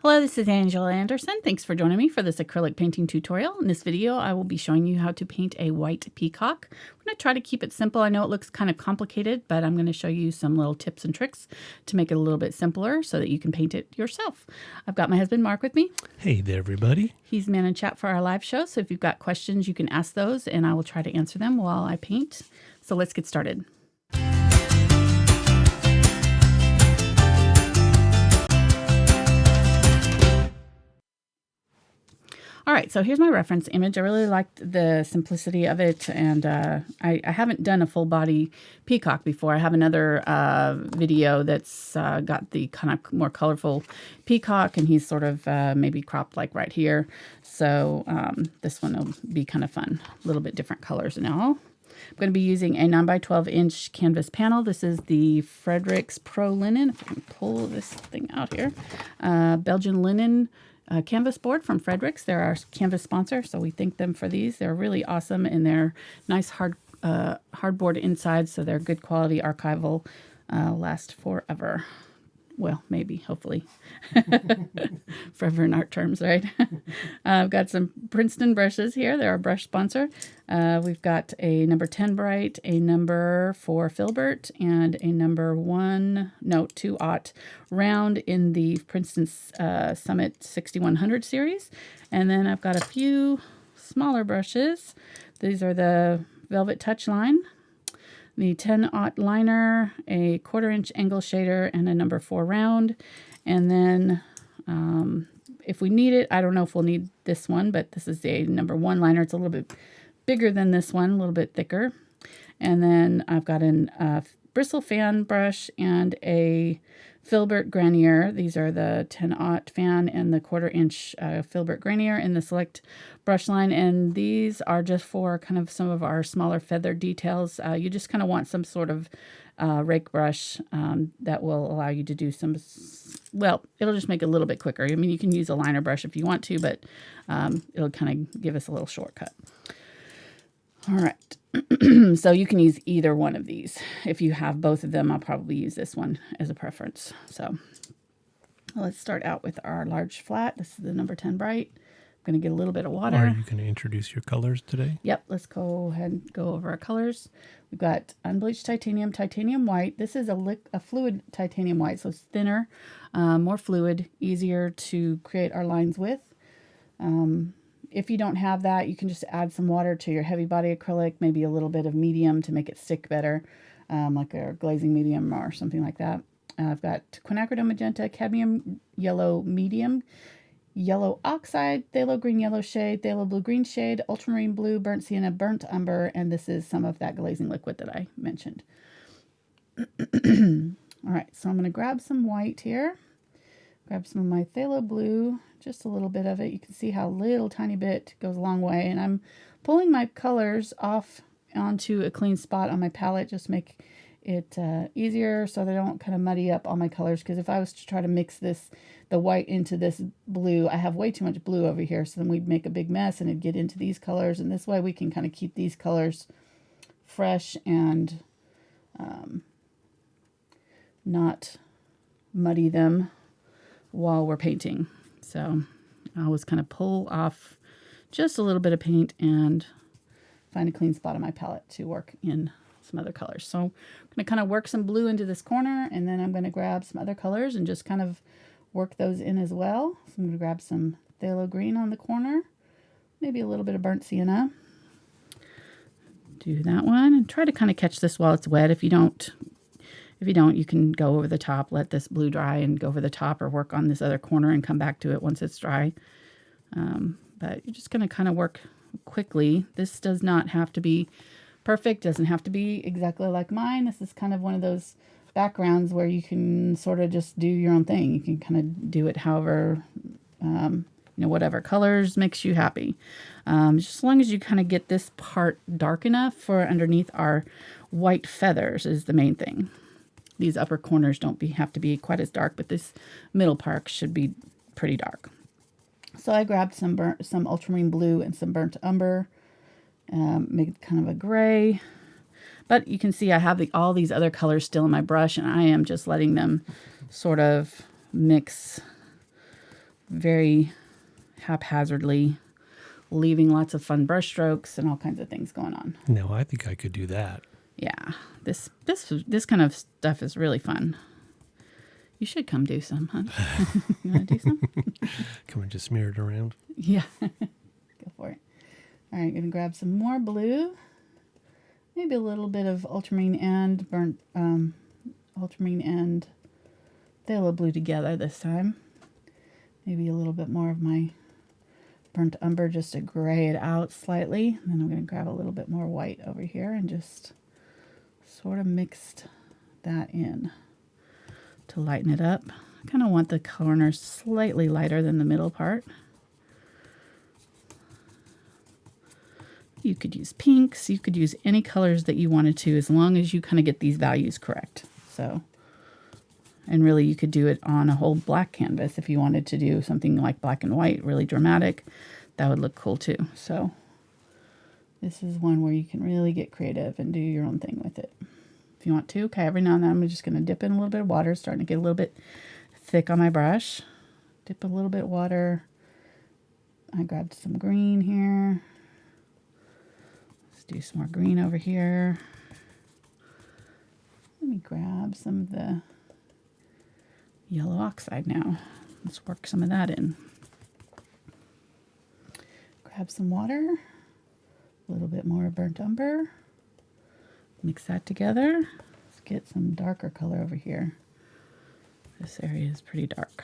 Hello, this is Angela Anderson. Thanks for joining me for this acrylic painting tutorial. In this video, I will be showing you how to paint a white peacock. I'm going to try to keep it simple. I know it looks kind of complicated, but I'm going to show you some little tips and tricks to make it a little bit simpler so that you can paint it yourself. I've got my husband Mark with me. Hey there, everybody. He's man in chat for our live show, so if you've got questions, you can ask those, and I will try to answer them while I paint. So let's get started. All right, so here's my reference image. I really liked the simplicity of it, and I haven't done a full body peacock before. I have another video that's got the kind of more colorful peacock, and he's sort of maybe cropped like right here. So this one will be kind of fun, a little bit different colors and all. I'm going to be using a 9x12 inch canvas panel. This is the Fredrix Pro Linen. If I can pull this thing out here. Belgian linen canvas board from Fredrix. They're our canvas sponsor, so we thank them for these. They're really awesome, and they're nice hardboard inside, so they're good quality, archival, last forever. Well, maybe, hopefully. Forever in art terms, right? I've got some Princeton brushes here. They're our brush sponsor. We've got a number 10 bright, a number 4 Filbert, and a number 2-aught round in the Princeton Summit 6100 series. And then I've got a few smaller brushes. These are the VelvetTouch line, the 10-aught liner, a 1/4 inch angle shader, and a number 4 round. And then if we need it, I don't know if we'll need this one, but this is a number 1 liner. It's a little bit bigger than this one, a little bit thicker. And then I've got a Bristle fan brush and a Filbert Granier. These are the 10-aught fan and the 1/4 inch Filbert Granier in the select brush line. And these are just for kind of some of our smaller feather details. You just kind of want some sort of rake brush that will allow you to do some, well, it'll just make it a little bit quicker. I mean, you can use a liner brush if you want to, but it'll kind of give us a little shortcut. All right. So you can use either one of these. If you have both of them, I'll probably use this one as a preference. So let's start out with our large flat. This is the number 10 bright. I'm going to get a little bit of water. Are you going to introduce your colors today? Yep. Let's go ahead and go over our colors. We've got Unbleached Titanium, Titanium White. This is a fluid titanium white, so it's thinner, more fluid, easier to create our lines with. If you don't have that, you can just add some water to your heavy body acrylic, maybe a little bit of medium to make it stick better, like a glazing medium or something like that. I've got Quinacridone Magenta, Cadmium Yellow Medium, Yellow Oxide, Phthalo Green Yellow Shade, Phthalo Blue Green Shade, Ultramarine Blue, Burnt Sienna, Burnt Umber, and this is some of that Glazing Liquid that I mentioned. All right, so I'm going to grab some white here. Grab some of my Phthalo Blue, just a little bit of it. You can see how little tiny bit goes a long way. And I'm pulling my colors off onto a clean spot on my palette, just make it easier so they don't kind of muddy up all my colors. Because if I was to try to mix the white into this blue, I have way too much blue over here. So then we'd make a big mess and it'd get into these colors. And this way we can kind of keep these colors fresh and not muddy them while we're painting. So I always kind of pull off just a little bit of paint and find a clean spot on my palette to work in some other colors. So I'm going to kind of work some blue into this corner, and then I'm going to grab some other colors and just kind of work those in as well. So I'm going to grab some phthalo green on the corner, maybe a little bit of burnt sienna. Do that one and try to kind of catch this while it's wet. If you don't, you can go over the top, let this blue dry and go over the top, or work on this other corner and come back to it once it's dry. But you're just going to kind of work quickly. This does not have to be perfect, doesn't have to be exactly like mine. This is kind of one of those backgrounds where you can sort of just do your own thing. You can kind of do it however, whatever colors makes you happy. Just as long as you kind of get this part dark enough for underneath our white feathers is the main thing. These upper corners don't have to be quite as dark, but this middle part should be pretty dark. So I grabbed some ultramarine blue and some burnt umber, make it kind of a gray. But you can see I have all these other colors still in my brush, and I am just letting them sort of mix very haphazardly, leaving lots of fun brush strokes and all kinds of things going on. No, I think I could do that. Yeah, this kind of stuff is really fun. You should come do some, huh? You want to do some? Come and just smear it around. Yeah, go for it. All right, gonna grab some more blue. Maybe a little bit of ultramarine and ultramarine and phthalo blue together this time. Maybe a little bit more of my burnt umber just to gray it out slightly. And then I'm going to grab a little bit more white over here and just sort of mixed that in to lighten it up. I kind of want the corners slightly lighter than the middle part. You could use pinks, you could use any colors that you wanted to, as long as you kind of get these values correct. So, and really you could do it on a whole black canvas if you wanted to do something like black and white, really dramatic. That would look cool too. So this is one where you can really get creative and do your own thing with it if you want to. Okay, every now and then I'm just going to dip in a little bit of water, starting to get a little bit thick on my brush. Dip a little bit of water. I grabbed some green here. Let's do some more green over here. Let me grab some of the yellow oxide now. Let's work some of that in. Grab some water, a little bit more burnt umber. Mix that together. Let's get some darker color over here. This area is pretty dark.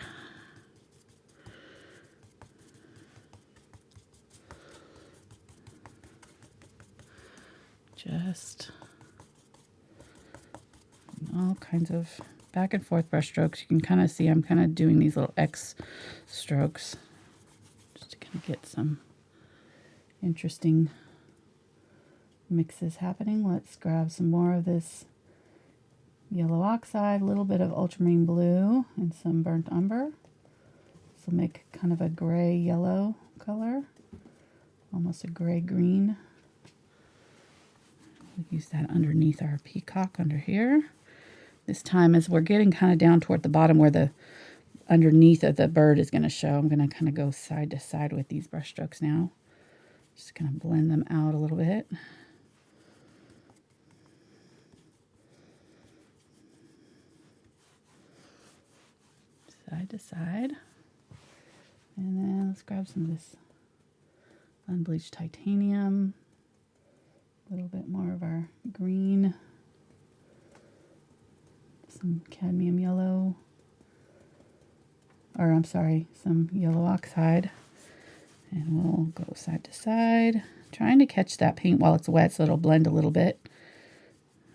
Just all kinds of back and forth brush strokes. You can kind of see I'm kind of doing these little X strokes just to kind of get some interesting mixes happening. Let's grab some more of this yellow oxide, a little bit of ultramarine blue, and some burnt umber. This will make kind of a gray yellow color, almost a gray green. We'll use that underneath our peacock under here. This time, as we're getting kind of down toward the bottom where the underneath of the bird is going to show, I'm going to kind of go side to side with these brush strokes now. Just going to blend them out a little bit. Side to side. And then let's grab some of this Unbleached Titanium. A little bit more of our green. Some cadmium yellow. Or I'm sorry, some yellow oxide. And we'll go side to side, trying to catch that paint while it's wet so it'll blend a little bit.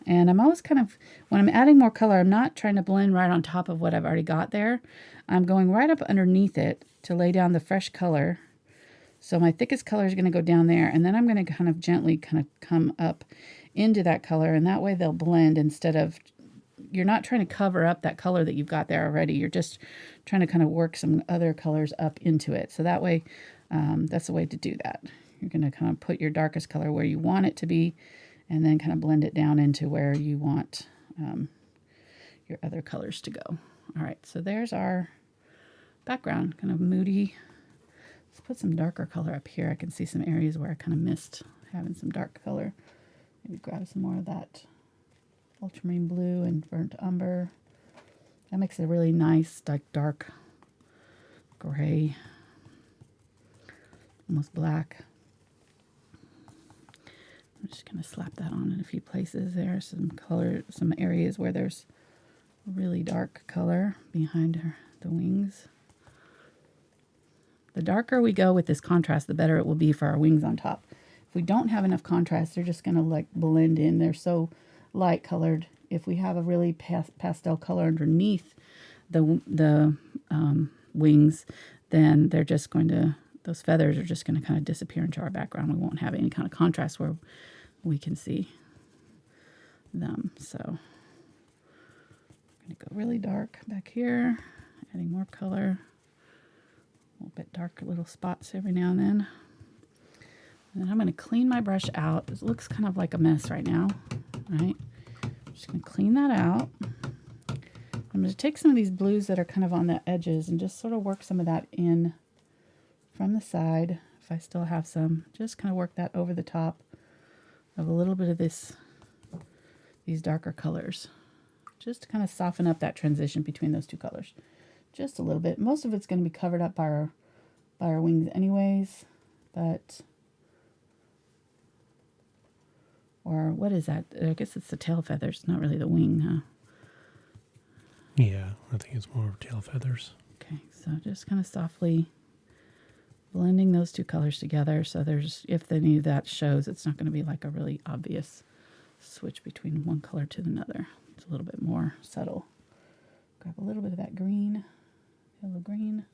And I'm always kind of, when I'm adding more color, I'm not trying to blend right on top of what I've already got there. I'm going right up underneath it to lay down the fresh color. So my thickest color is going to go down there, and then I'm going to kind of gently kind of come up into that color, and that way they'll blend instead of, you're not trying to cover up that color that you've got there already. You're just trying to kind of work some other colors up into it. So that way, that's the way to do that. You're going to kind of put your darkest color where you want it to be, and then kind of blend it down into where you want your other colors to go. All right, so there's our background, kind of moody. Let's put some darker color up here. I can see some areas where I kind of missed having some dark color. Maybe grab some more of that ultramarine blue and burnt umber. That makes a really nice, like, dark gray, almost black. I'm just going to slap that on in a few places there. Some color, some areas where there's really dark color behind the wings. The darker we go with this contrast, the better it will be for our wings on top. If we don't have enough contrast, they're just going to like blend in. They're so light colored. If we have a really pastel color underneath the wings, then they're just going to, those feathers are just going to kind of disappear into our background. We won't have any kind of contrast where we can see them. So I'm going to go really dark back here, adding more color, a little bit darker little spots every now and then. And then I'm going to clean my brush out. It looks kind of like a mess right now, right? I'm just going to clean that out. I'm I'm going to take some of these blues that are kind of on the edges and just sort of work some of that in from the side. If I still have some, just kind of work that over the top of a little bit of these darker colors. Just to kind of soften up that transition between those two colors. Just a little bit. Most of it's going to be covered up by our wings anyways, but... Or what is that? I guess it's the tail feathers, not really the wing, huh? Yeah, I think it's more tail feathers. Okay, so just kind of softly blending those two colors together. So there's, if any of that shows, it's not going to be like a really obvious switch between one color to another. It's a little bit more subtle. Grab a little bit of that green, yellow green.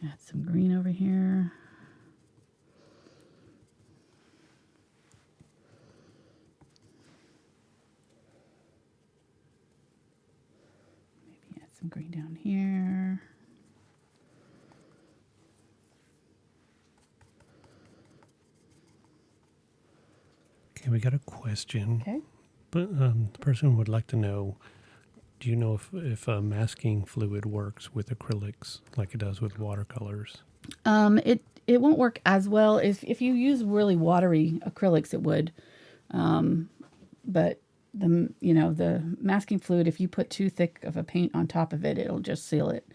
Add some green over here. Some green down here. Okay, we got a question. Okay. But the person would like to know, do you know if masking fluid works with acrylics like it does with watercolors? It won't work as well if you use really watery acrylics. It would, but the masking fluid, if you put too thick of a paint on top of it, it'll just seal it,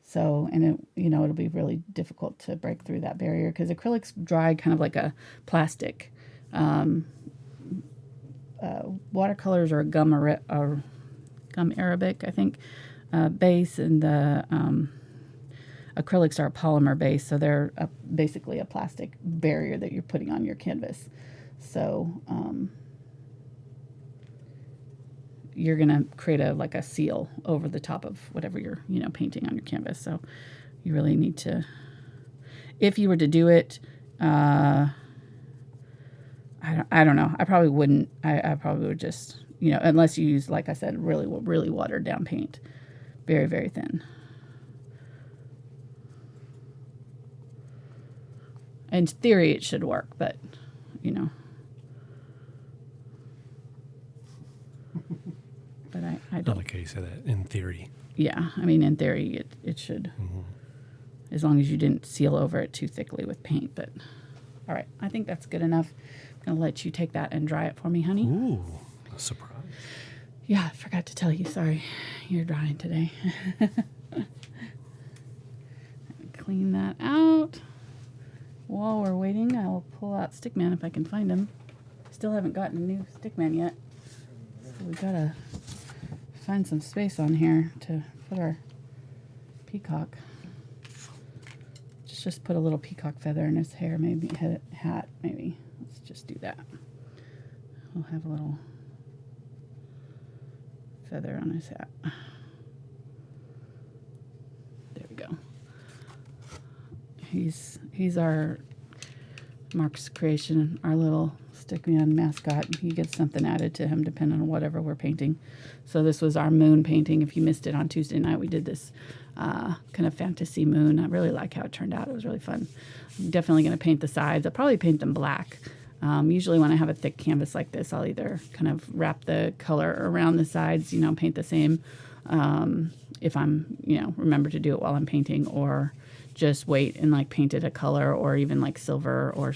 so, and it, it'll be really difficult to break through that barrier because acrylics dry kind of like a plastic. Watercolors are a gum arabic, I think, base, and the acrylics are a polymer base, so they're basically a plastic barrier that you're putting on your canvas. So you're going to create a seal over the top of whatever you're, painting on your canvas. So you really need to, if you were to do it, I don't know. I probably wouldn't. I probably would just, unless you use, like I said, really, really watered down paint. Very, very thin. In theory, it should work, but, But I don't. Not like how you said that, in theory. Yeah, I mean, in theory, it should, as long as you didn't seal over it too thickly with paint. But, all right, I think that's good enough. I'm going to let you take that and dry it for me, honey. Ooh, a surprise. Yeah, I forgot to tell you. Sorry, you're drying today. Clean that out. While we're waiting, I'll pull out Stickman if I can find him. Still haven't gotten a new Stickman yet. So we got to find some space on here to put our peacock. Just put a little peacock feather in his hair, maybe hat, maybe. Let's just do that. We'll have a little feather on his hat. There we go. He's our Mark's creation, our little Stickman mascot. He gets something added to him depending on whatever we're painting. So this was our moon painting. If you missed it on Tuesday night, we did this kind of fantasy moon. I really like how it turned out. It was really fun. I'm definitely going to paint the sides. I'll probably paint them black. Usually when I have a thick canvas like this, I'll either kind of wrap the color around the sides, paint the same if I'm, remember to do it while I'm painting, or just wait and paint it a color, or even silver or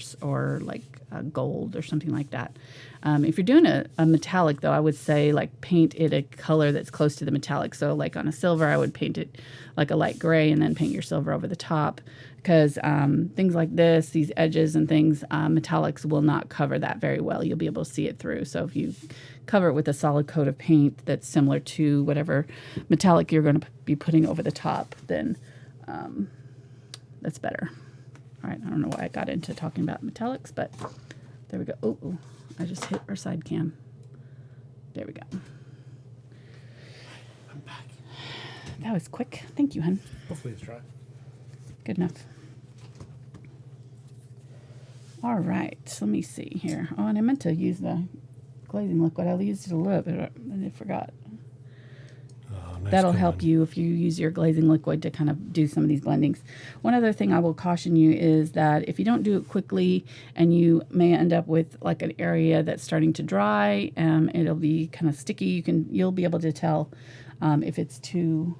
gold or something like that. If you're doing a metallic, though, I would say paint it a color that's close to the metallic. So on a silver, I would paint it like a light gray and then paint your silver over the top, because things like this, these edges and things, metallics will not cover that very well. You'll be able to see it through. So if you cover it with a solid coat of paint that's similar to whatever metallic you're going to be putting over the top, then that's better. All right, I don't know why I got into talking about metallics, but there we go. Oh, I just hit our side cam. There we go. I'm back. That was quick. Thank you, hun. Hopefully it's dry. Good enough. All right, let me see here. Oh, and I meant to use the glazing liquid. I used it a little bit, and I forgot. Oh, nice that'll going. help you if you use your glazing liquid to kind of do some of these blendings. One other thing I will caution you is that if you don't do it quickly, and you may end up with like an area that's starting to dry, it'll be kind of sticky. You'll be able to tell if it's too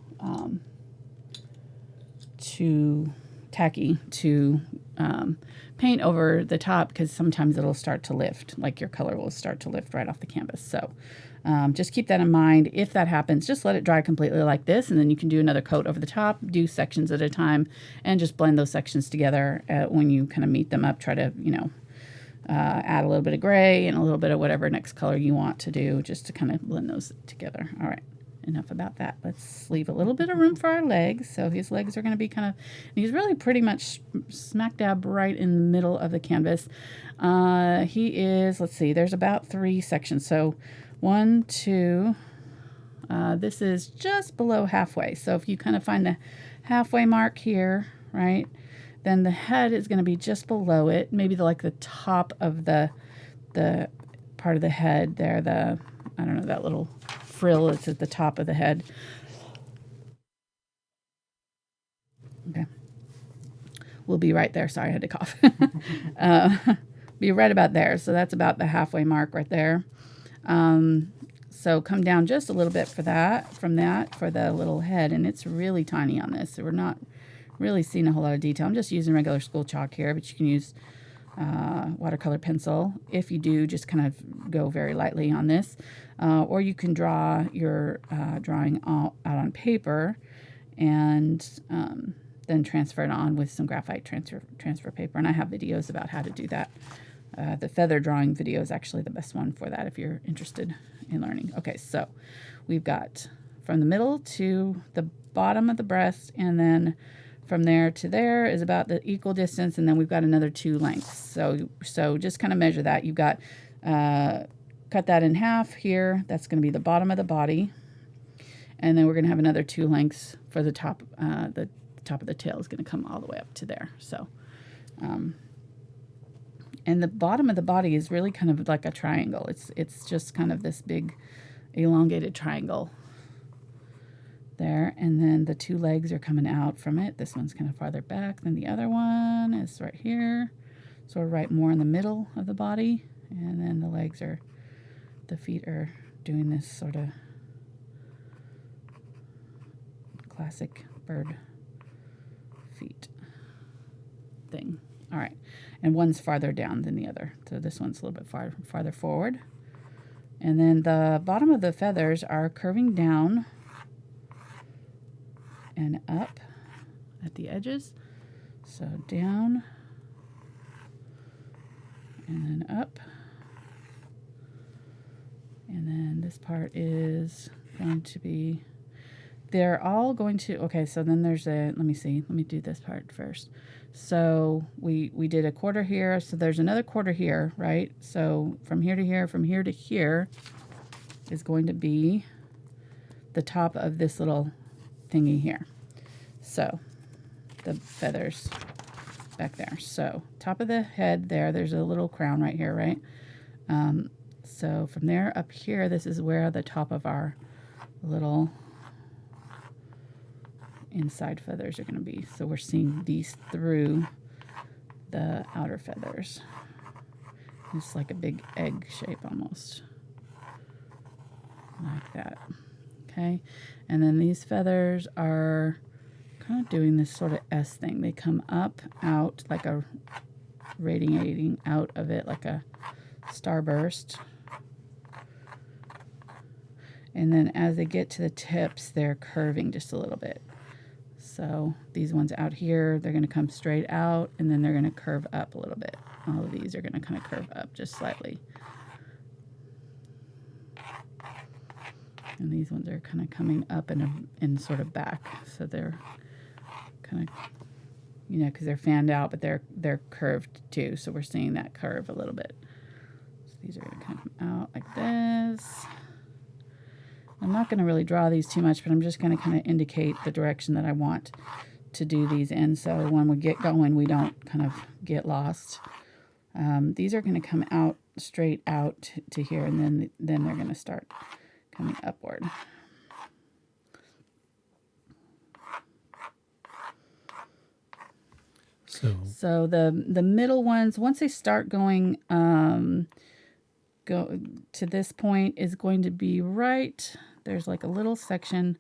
tacky to paint over the top, because sometimes it'll start to lift, like your color will start to lift right off the canvas. So just keep that in mind. If that happens, just let it dry completely like this, and then you can do another coat over the top, do sections at a time, and just blend those sections together. When you kind of meet them up, try to, add a little bit of gray and a little bit of whatever next color you want to do, just to kind of blend those together. All right. Enough about that. Let's leave a little bit of room for our legs. So his legs are going to be he's really pretty much smack dab right in the middle of the canvas. He is, let's see, there's about 3 sections. So 1, 2, this is just below halfway. So if you kind of find the halfway mark here, right, then the head is going to be just below it. Maybe like the top of the part of the head there, I don't know, that little frill that's at the top of the head. Okay. We'll be right there. Sorry, I had to cough. Be right about there. So that's about the halfway mark right there. So come down just a little bit for the little head. And it's really tiny on this. So we're not really seeing a whole lot of detail. I'm just using regular school chalk here, but you can use watercolor pencil. If you do, just kind of go very lightly on this. Or you can draw your drawing out on paper and then transfer it on with some graphite transfer paper. And I have videos about how to do that. The feather drawing video is actually the best one for that if you're interested in learning. Okay, so we've got from the middle to the bottom of the breast, and then from there to there is about the equal distance, and then we've got another 2 lengths. So just kind of measure that. You've got cut that in half here. That's going to be the bottom of the body, and then we're going to have another 2 lengths for the top. The top of the tail is going to come all the way up to there. So, and the bottom of the body is really kind of like a triangle. It's just kind of this big elongated triangle there, and then the 2 legs are coming out from it. This one's kind of farther back than the other one. Is right here, sort of right more in the middle of the body, and then the feet are doing this sort of classic bird feet thing. All right, and one's farther down than the other, so this one's a little bit farther forward, and then the bottom of the feathers are curving down and up at the edges. So down and then up. And then this part is going to be, they're all going to, okay, so then there's let me do this part first. So we did a quarter here, so there's another quarter here, right? So from here to here is going to be the top of this little thingy here. So the feathers back there. So top of the head there's a little crown right here, right? So from there up here, this is where the top of our little inside feathers are going to be. So we're seeing these through the outer feathers. It's like a big egg shape almost. Like that. Okay. And then these feathers are kind of doing this sort of S thing. They come up, out, like a radiating out of it like a starburst. And then as they get to the tips, they're curving just a little bit. So these ones out here, they're going to come straight out, and then they're going to curve up a little bit. All of these are going to kind of curve up just slightly. And these ones are kind of coming up and sort of back. So they're kind of, because they're fanned out, but they're curved too. So we're seeing that curve a little bit. So these are going to come out like this. I'm not going to really draw these too much, but I'm just going to kind of indicate the direction that I want to do these in. So when we get going, we don't kind of get lost. These are going to come out straight out to here, and then they're going to start coming upward. So the middle ones, once they start going go to this point, is going to be right. There's like a little section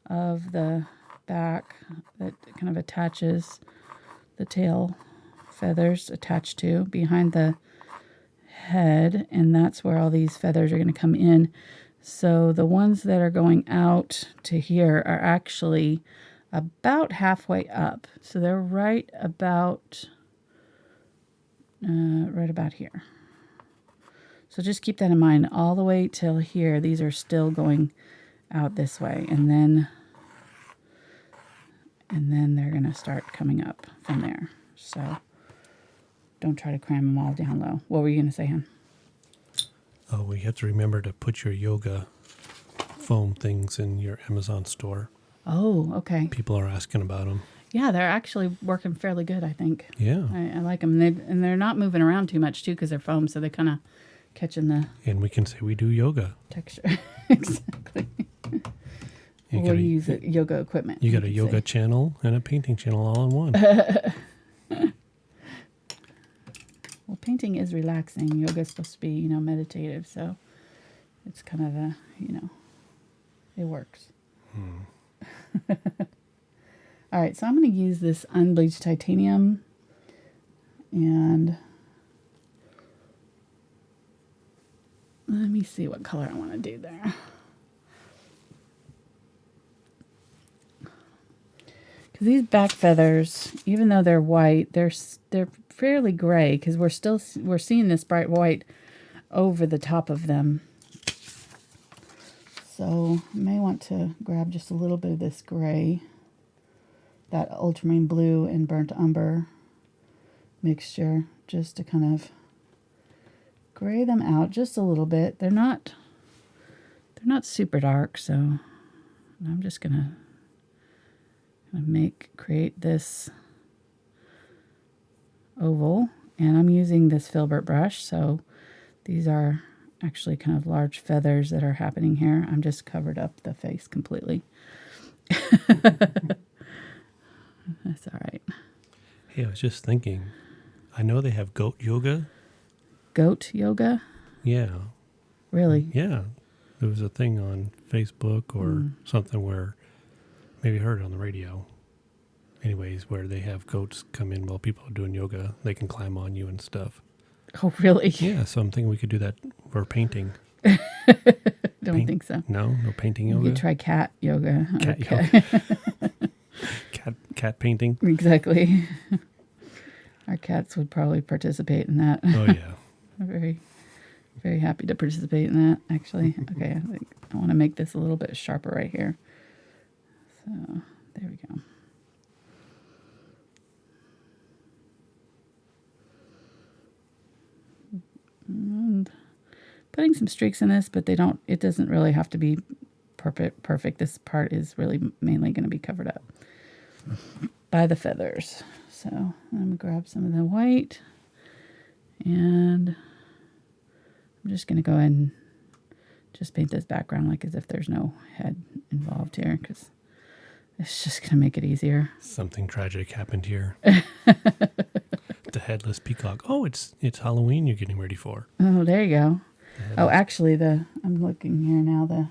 of the back that kind of attaches the tail feathers attached to behind the head, and that's where all these feathers are going to come in. So the ones that are going out to here are actually about halfway up. So they're right about here. So just keep that in mind all the way till here. These are still going out this way, and then they're going to start coming up from there. So don't try to cram them all down low. What were you going to say, hon? Oh, we have to remember to put your yoga foam things in your Amazon store. Oh, okay. People are asking about them. Yeah, they're actually working fairly good, I think. Yeah. I like them. And they're not moving around too much, too, because they're foam, so they kind of catching the And we can say we do yoga. texture. Exactly. We'll use it, yoga equipment. You got a yoga channel and a painting channel all in one. Well, painting is relaxing. Yoga is supposed to be, meditative, so it's kind of it works. All right, so I'm going to use this Unbleached Titanium, and let me see what color I want to do there. Because these back feathers, even though they're white, they're fairly gray, because we're seeing this bright white over the top of them. So I may want to grab just a little bit of this gray, that Ultramarine Blue and Burnt Umber mixture, just to kind of gray them out just a little bit. They're not super dark, so I'm just gonna create this oval, and I'm using this Filbert brush, so these are actually kind of large feathers that are happening here. I'm just covered up the face completely. That's all right. Hey, I was just thinking, I know they have goat yoga. Goat yoga? Yeah. Really? Yeah. There was a thing on Facebook or something where, maybe I heard it on the radio. Anyways, where they have goats come in while people are doing yoga. They can climb on you and stuff. Oh, really? Yeah, so I'm thinking we could do that for painting. Don't think so. No painting yoga? You could try cat yoga. Cat yoga. cat painting? Exactly. Our cats would probably participate in that. Oh, yeah. I'm very, very happy to participate in that, actually. Okay, I think I want to make this a little bit sharper right here. So, there we go. And putting some streaks in this, but it doesn't really have to be perfect. This part is really mainly going to be covered up by the feathers. So I'm going to grab some of the white, and I'm just going to go ahead and just paint this background like as if there's no head involved here, because it's just going to make it easier. Something tragic happened here. The headless peacock. Oh, it's Halloween you're getting ready for. Oh, there you go. Oh, actually, I'm looking here now.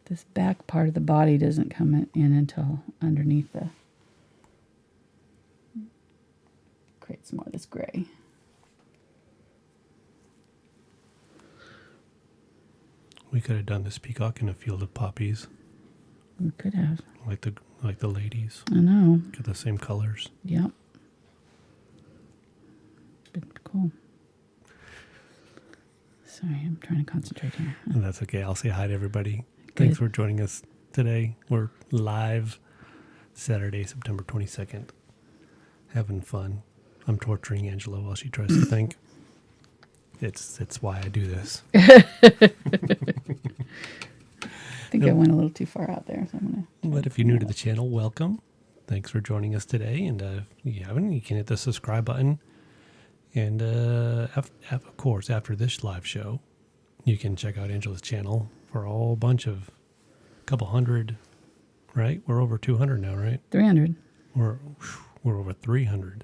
This back part of the body doesn't come in until underneath the. Create some more of this gray. We could have done this peacock in a field of poppies. We could have. Like the ladies. I know. Get the same colors. Yep. But cool. Sorry, I'm trying to concentrate here. And that's okay. I'll say hi to everybody. Good. Thanks for joining us today. We're live Saturday, September 22nd. Having fun. I'm torturing Angela while she tries to think. It's why I do this. I think I went a little too far out there. So I'm gonna. But if you're new to the channel, welcome. Thanks for joining us today. And if you haven't, you can hit the subscribe button. And of course, after this live show, you can check out Angela's channel for a whole bunch of, couple hundred, right? We're over 200 now, right? 300. We're We're over 300.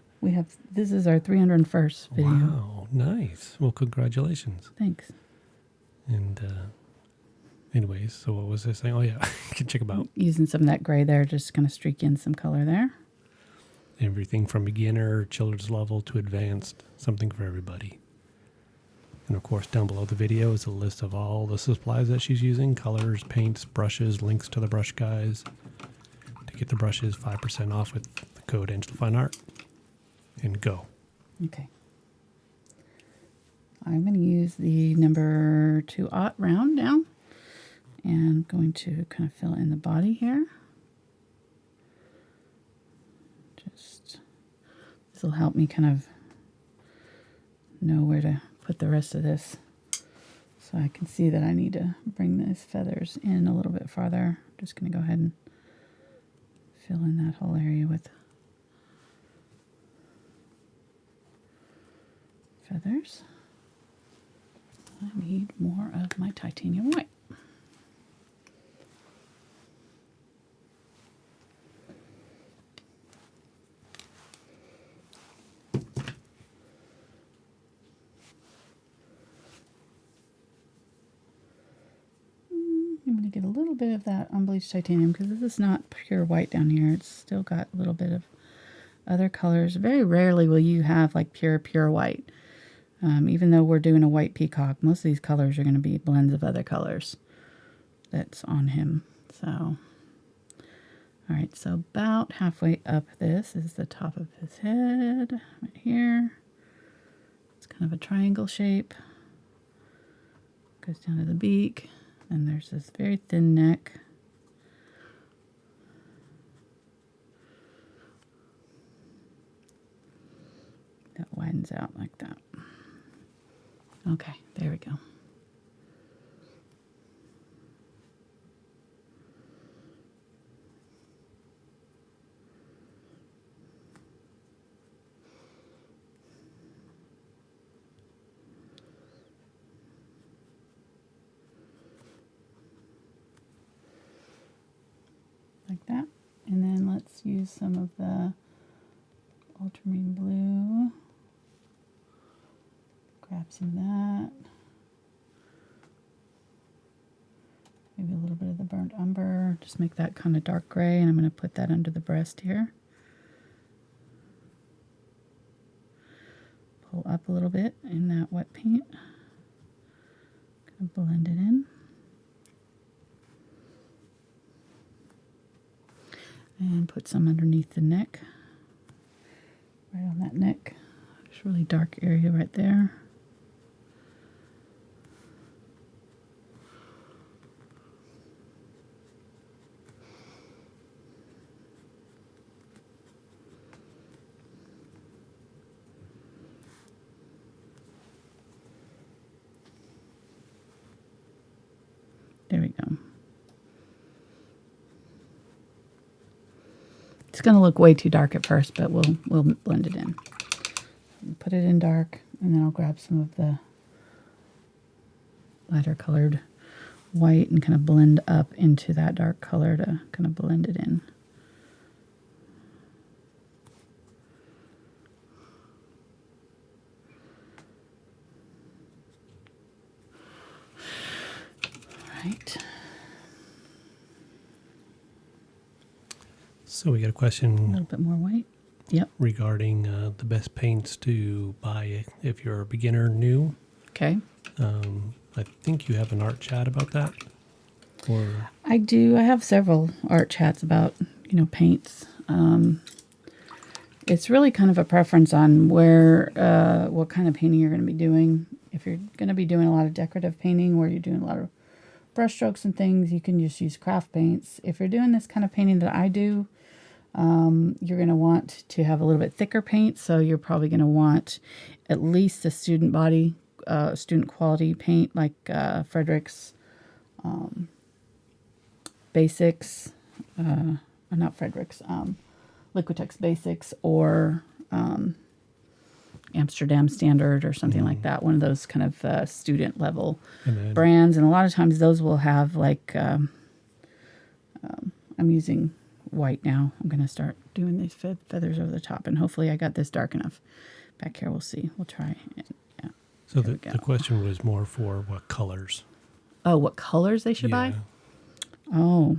This is our 301st video. Wow, nice. Well, congratulations. Thanks. And anyways, so what was I saying? Oh, yeah, you can check them out. Using some of that gray there, just kind of streak in some color there. Everything from beginner, children's level to advanced, something for everybody. And of course, down below the video is a list of all the supplies that she's using: colors, paints, brushes, links to the brush guys. To get the brushes, 5% off with the code AngelFineArt. And go. Okay. I'm going to use the number 2/0 round now. And going to kind of fill in the body here. This will help me kind of know where to put the rest of this. So I can see that I need to bring these feathers in a little bit farther. Just going to go ahead and fill in that whole area with feathers. I need more of my titanium white. I'm going to get a little bit of that unbleached titanium because this is not pure white down here. It's still got a little bit of other colors. Very rarely will you have like pure white. Even though we're doing a white peacock, most of these colors are going to be blends of other colors that's on him. So, all right, so about halfway up this is the top of his head right here. It's kind of a triangle shape. Goes down to the beak. And there's this very thin neck. That widens out like that. Okay, there we go. Like that. And then let's use some of the Ultramarine Blue. Grab some of that. Maybe a little bit of the burnt umber. Just make that kind of dark gray, and I'm going to put that under the breast here. Pull up a little bit in that wet paint. Kind of blend it in. And put some underneath the neck. Right on that neck. Just really dark area right there. There we go. It's going to look way too dark at first, but we'll blend it in. Put it in dark, and then I'll grab some of the lighter colored white and kind of blend up into that dark color to kind of blend it in. Right. So we got a question. A little bit more white. Yep. Regarding the best paints to buy if you're a beginner new. Okay. I think you have an art chat about that. Or I do. I have several art chats about, paints. It's really kind of a preference on what kind of painting you're going to be doing. If you're going to be doing a lot of decorative painting where you're doing a lot of brush strokes and things, you can just use craft paints. If you're doing this kind of painting that I do, you're going to want to have a little bit thicker paint. So you're probably going to want at least a student body, student quality paint like Fredrix, Basics, not Fredrix, Liquitex Basics, or Amsterdam Standard or something like that. One of those kind of student level brands. And a lot of times those will have like, I'm using white now. I'm going to start doing these feathers over the top, and hopefully I got this dark enough. Back here, we'll see. We'll try. Yeah. So the question was more for what colors? Oh, what colors they should buy? Yeah. Oh,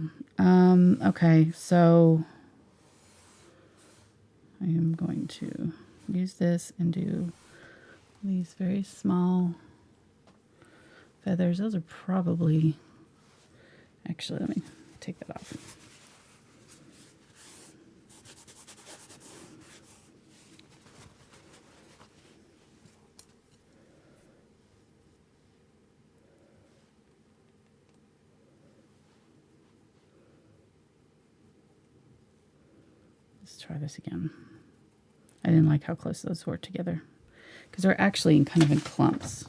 okay. So I am going to use this and do these very small feathers. Those are probably, actually, let me take that off. Let's try this again. I didn't like how close those were together because they're actually kind of in clumps.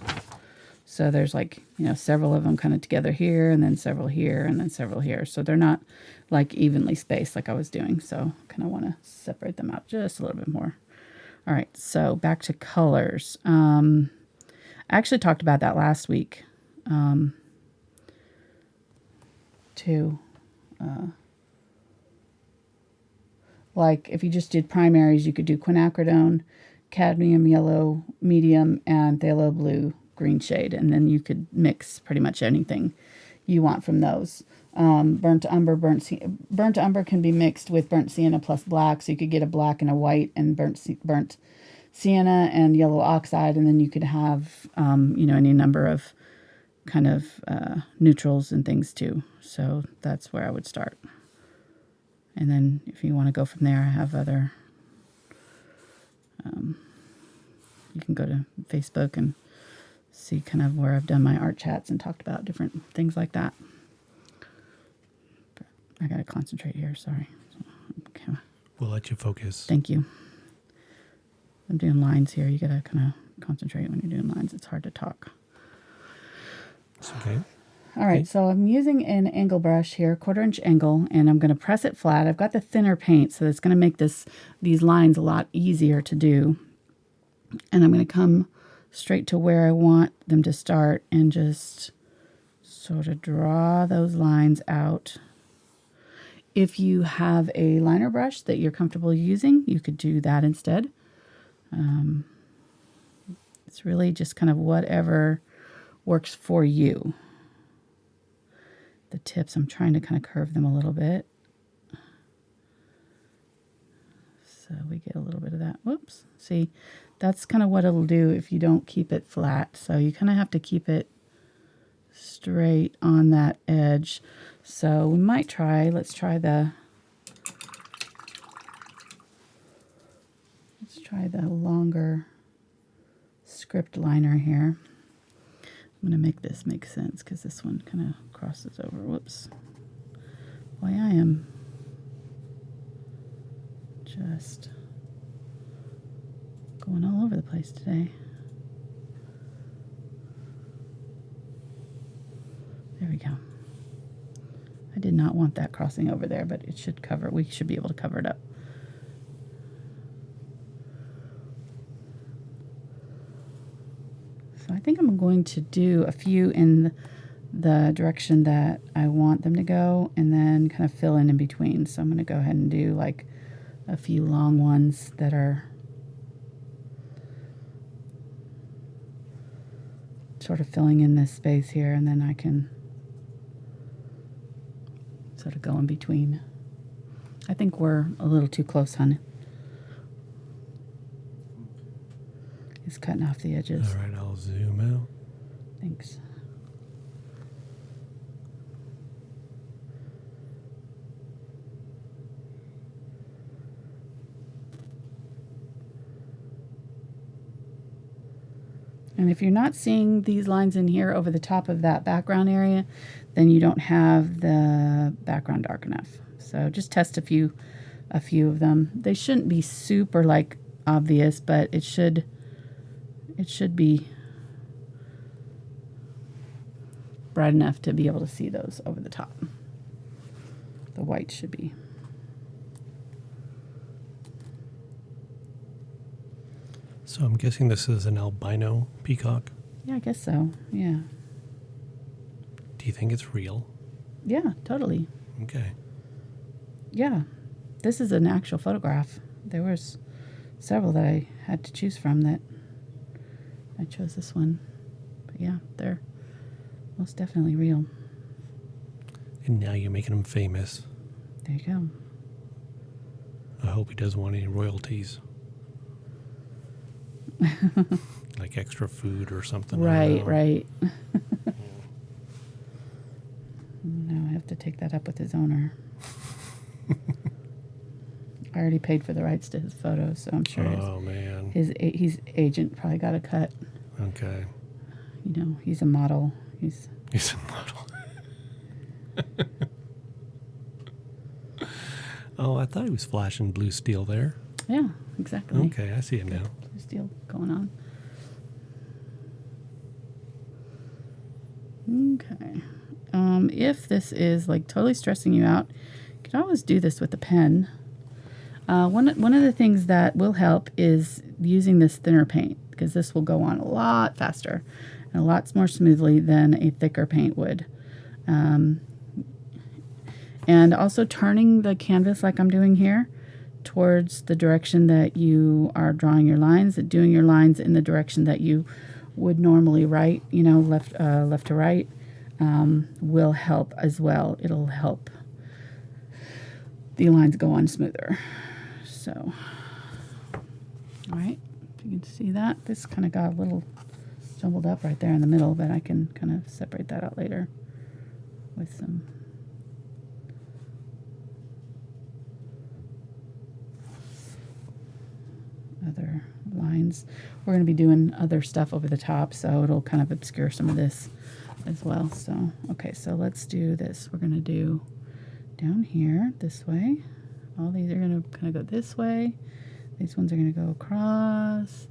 So there's like, several of them kind of together here, and then several here, and then several here. So they're not like evenly spaced like I was doing. So kind of want to separate them out just a little bit more. All right, so back to colors. I actually talked about that last week too. Like if you just did primaries, you could do quinacridone, cadmium yellow, medium, and phthalo blue green shade, and then you could mix pretty much anything you want from those. Burnt umber can be mixed with burnt sienna plus black, so you could get a black and a white, and burnt sienna and yellow oxide, and then you could have any number of kind of neutrals and things too. So that's where I would start. And then if you want to go from there, I have other, you can go to Facebook and see kind of where I've done my art chats and talked about different things like that. But I got to concentrate here, sorry. Okay. We'll let you focus. Thank you. I'm doing lines here. You got to kind of concentrate when you're doing lines. It's hard to talk. It's okay. All right, so I'm using an angle brush here, 1/4 inch angle, and I'm going to press it flat. I've got the thinner paint, so it's going to make these lines a lot easier to do. And I'm going to come straight to where I want them to start and just sort of draw those lines out. If you have a liner brush that you're comfortable using, you could do that instead. It's really just kind of whatever works for you. The tips, I'm trying to kind of curve them a little bit. So we get a little bit of that. Whoops. See, that's kind of what it'll do if you don't keep it flat. So you kind of have to keep it straight on that edge. So we might try, let's try the longer script liner here. I'm going to make this make sense because this one kind of crosses over. Whoops. Boy, I am just going all over the place today. There we go. I did not want that crossing over there, but it should cover. We should be able to cover it up. So I think I'm going to do a few in the direction that I want them to go and then kind of fill in between. So I'm going to go ahead and do like a few long ones that are sort of filling in this space here, and then I can sort of go in between. I think we're a little too close, hon. It's cutting off the edges. All right, I'll zoom out. Thanks. And if you're not seeing these lines in here over the top of that background area, then you don't have the background dark enough. So just test a few of them. They shouldn't be super like obvious, but it should be bright enough to be able to see those over the top. The white should be. So I'm guessing this is an albino peacock. Yeah, I guess so. Yeah. Do you think it's real? Yeah, totally. Okay. Yeah. this is an actual photograph. There was several that I had to choose from that I chose this one. But yeah, they're most definitely real. And now you're making him famous. There you go. I hope he doesn't want any royalties. Like extra food or something. Right. Now I have to take that up with his owner. I already paid for the rights to his photos, so I'm sure his agent probably got a cut. Okay. You know, he's a model. He's a model. Oh, I thought he was flashing blue steel there. Yeah, exactly. Okay, I see it now. Blue steel going on. Okay. If this is like totally stressing you out, you can always do this with a pen. One of the things that will help is using this thinner paint, because this will go on a lot faster and a lot more smoothly than a thicker paint would. And also turning the canvas like I'm doing here towards the direction that you are drawing your lines, doing your lines in the direction that you would normally write, you know, left to right, will help as well. It'll help the lines go on smoother. So, all right, if you can see that, this kind of got a little jumbled up right there in the middle, but I can kind of separate that out later with some other lines. We're going to be doing other stuff over the top, so it'll kind of obscure some of this as well. So, okay, so let's do this. We're going to do down here this way. All these are going to kind of go this way. These ones are going to go across.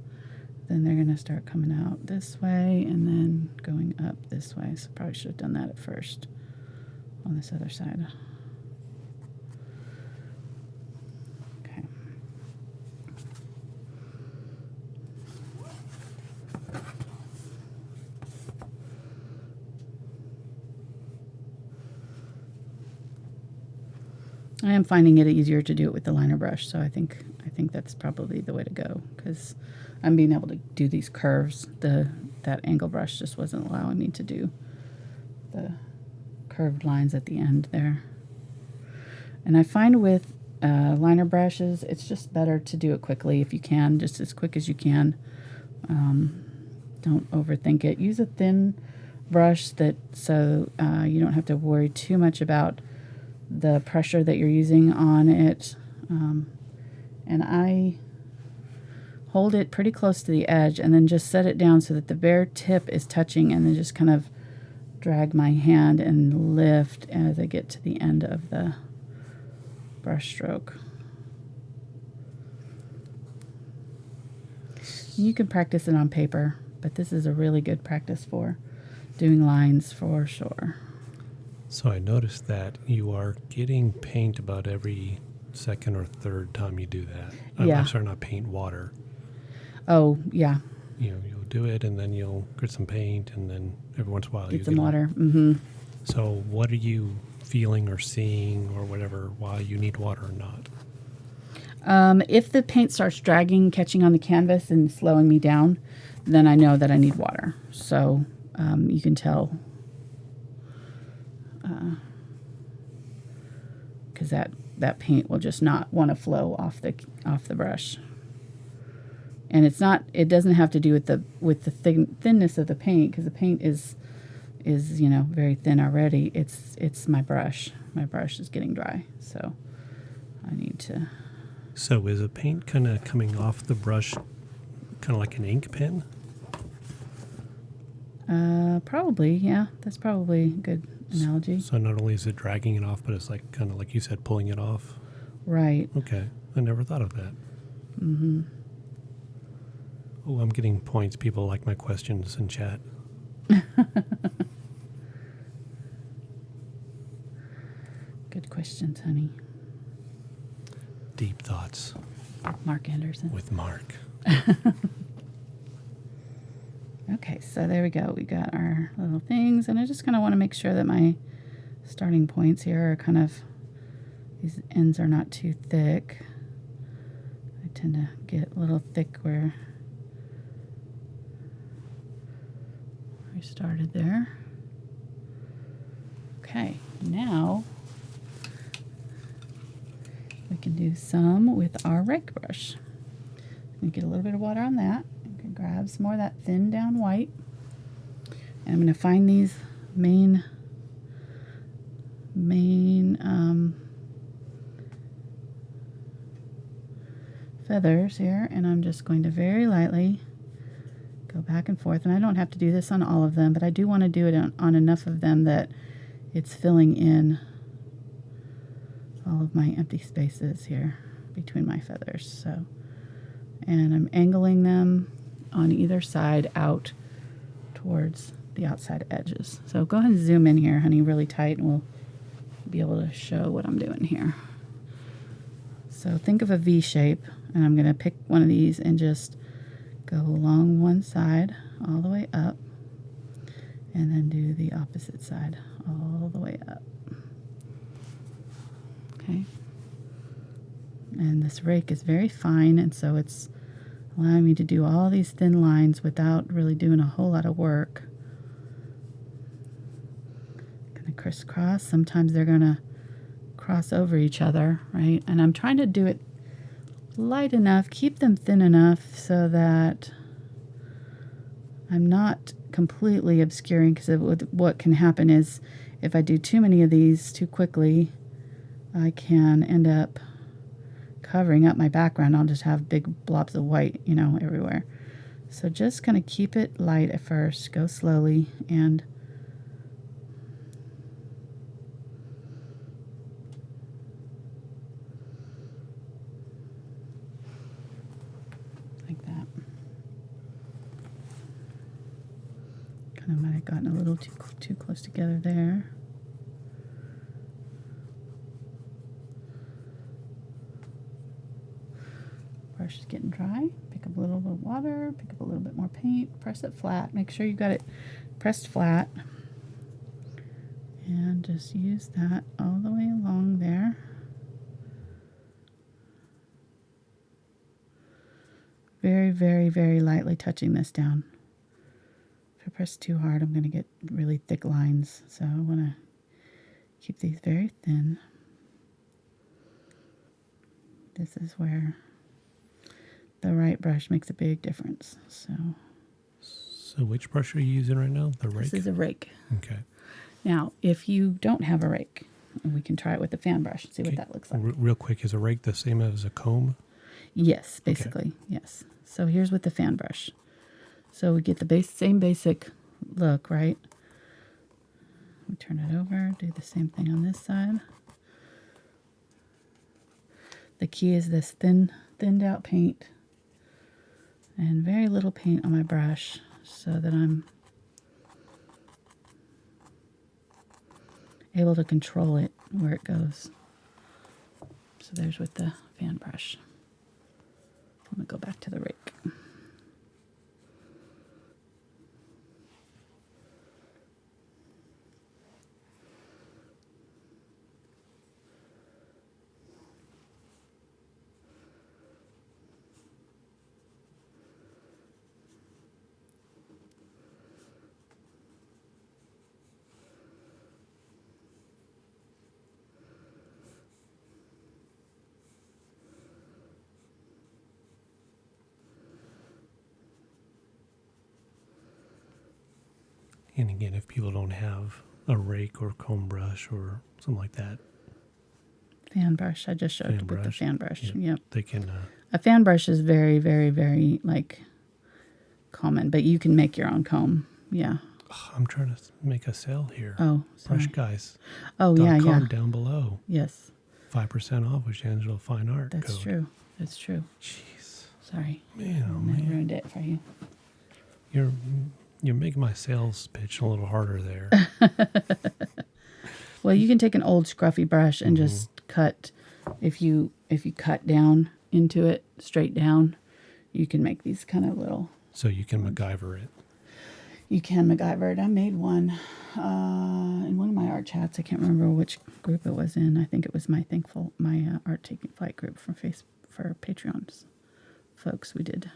Then they're going to start coming out this way and then going up this way. So probably should have done that at first on this other side. Okay. I am finding it easier to do it with the liner brush, so I think that's probably the way to go, because I'm being able to do these curves. That angle brush just wasn't allowing me to do the curved lines at the end there. And I find with liner brushes, it's just better to do it quickly if you can, just as quick as you can. Don't overthink it. Use a thin brush so you don't have to worry too much about the pressure that you're using on it. And I hold it pretty close to the edge and then just set it down so that the bare tip is touching, and then just kind of drag my hand and lift as I get to the end of the brush stroke. You can practice it on paper, but this is a really good practice for doing lines for sure. So I noticed that you are getting paint about every second or third time you do that. I'm sorry, not paint, water. Oh, yeah. You know, you'll do it and then you'll get some paint, and then every once in a while get some water. Mm-hmm. So what are you feeling or seeing or whatever, why you need water or not? If the paint starts dragging, catching on the canvas and slowing me down, then I know that I need water. So you can tell, because that paint will just not want to flow off the brush. And it doesn't have to do with the thinness of the paint, because the paint is very thin already. It's my brush. My brush is getting dry, so I need to. So is the paint kind of coming off the brush, kind of like an ink pen? Probably, yeah. That's probably a good analogy. So not only is it dragging it off, but it's like kind of like you said, pulling it off. Right. Okay, I never thought of that. Mm-hmm. Oh, I'm getting points. People like my questions in chat. Good questions, honey. Deep thoughts. Mark Anderson. With Mark. Okay, so there we go. We got our little things, and I just kind of want to make sure that my starting points here are kind of these ends are not too thick. I tend to get a little thick where we started there. Okay, now we can do some with our rake brush. We get a little bit of water on that. You can grab some more of that thin down white. And I'm going to find these main feathers here, and I'm just going to very lightly go back and forth. And I don't have to do this on all of them, but I do want to do it on enough of them that it's filling in all of my empty spaces here between my feathers. So, and I'm angling them on either side out towards the outside edges. So go ahead and zoom in here, honey, really tight, and we'll be able to show what I'm doing here. So think of a V shape, and I'm going to pick one of these and just go along one side all the way up, and then do the opposite side all the way up. Okay. And this rake is very fine, and so it's allowing me to do all these thin lines without really doing a whole lot of work. Going to crisscross. Sometimes they're going to cross over each other, right? And I'm trying to do it light enough, keep them thin enough so that I'm not completely obscuring, because what can happen is if I do too many of these too quickly, I can end up covering up my background. I'll just have big blobs of white, you know, everywhere. So just kind of keep it light at first, go slowly, and like that. Kind of might have gotten a little too close together there. Brush is getting dry. Pick up a little bit of water, pick up a little bit more paint, press it flat. Make sure you got it pressed flat. And just use that all the way along there. Very, very, very lightly touching this down. If I press too hard, I'm going to get really thick lines. So I want to keep these very thin. This is where the right brush makes a big difference. So which brush are you using right now? The rake? This is a rake. Okay. Now, if you don't have a rake, we can try it with the fan brush and see what that looks like. Real quick, is a rake the same as a comb? Yes, basically, yes. So here's with the fan brush. So we get the same basic look, right? We turn it over, do the same thing on this side. The key is this thinned out paint and very little paint on my brush so that I'm able to control it where it goes. So there's with the fan brush. I'm going to go back to the rake. And again, if people don't have a rake or comb brush or something like that. Fan brush. I just showed with the fan brush. Yep. They can. A fan brush is very, very, very common, but you can make your own comb. Yeah. I'm trying to make a sale here. Oh, sorry. Brush Guys. Oh, yeah. Down below. Yes. 5% off with Angelo Fine Art. That's code. true. That's true. Jeez. Sorry. Man, oh I man. ruined it for you. You're making my sales pitch a little harder there. Well, you can take an old scruffy brush and just cut. If you cut down into it, straight down, you can make these kind of little. So you can MacGyver it. You can MacGyver it. I made one in one of my art chats. I can't remember which group it was in. I think it was my art taking flight group for Patreons folks. We did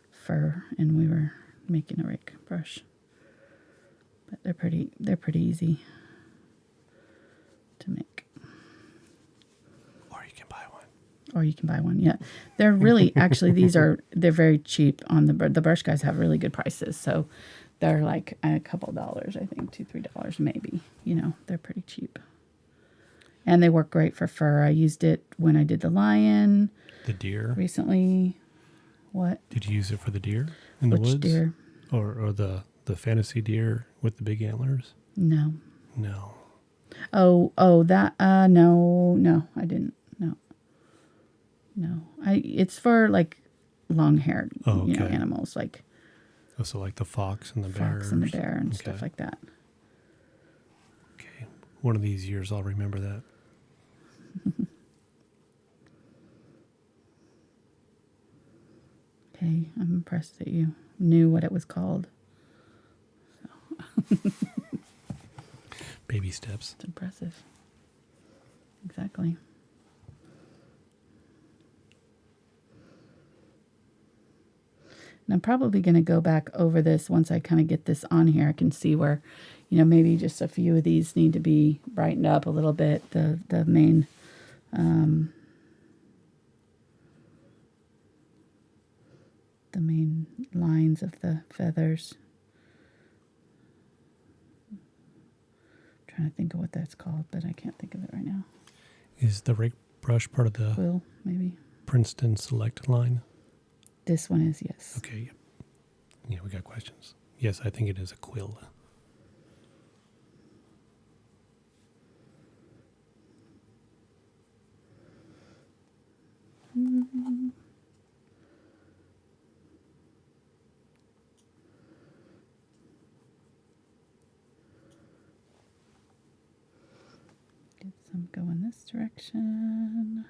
fur, and we were making a rake brush. But they're pretty easy to make. Or you can buy one. Yeah, they're really actually they're very cheap on the brush guys have really good prices. So they're like a couple dollars, I think $2-3 maybe. They're pretty cheap, and they work great for fur. I used it when I did the lion, the deer recently. What did you use it for? The deer in the woods? Deer? Or the fantasy deer with the big antlers? No. Oh, that no, I didn't. No, it's for like long-haired, animals like. Oh, so like the fox and the bear. And stuff like that. Okay, one of these years I'll remember that. Okay, I'm impressed that you knew what it was called. So. Baby steps. It's impressive. Exactly. And I'm probably going to go back over this once I kind of get this on here. I can see where, maybe just a few of these need to be brightened up a little bit. The main, lines of the feathers. I'm trying to think of what that's called, but I can't think of it right now. Is the rake brush part of the quill, maybe? Princeton Select line? This one is, yes. Okay. Yeah, we got questions. Yes, I think it is a quill. Mm-hmm. Get some going this direction.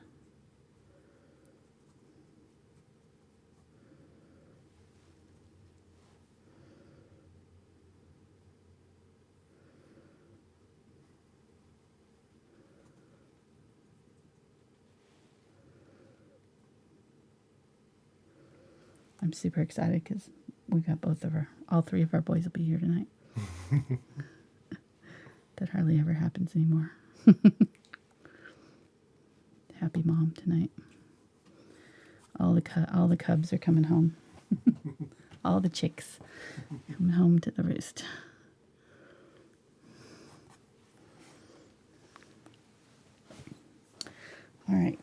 I'm super excited because we got all three of our boys will be here tonight. That hardly ever happens anymore. Happy mom tonight. All the cubs are coming home. All the chicks coming home to the roost. All right.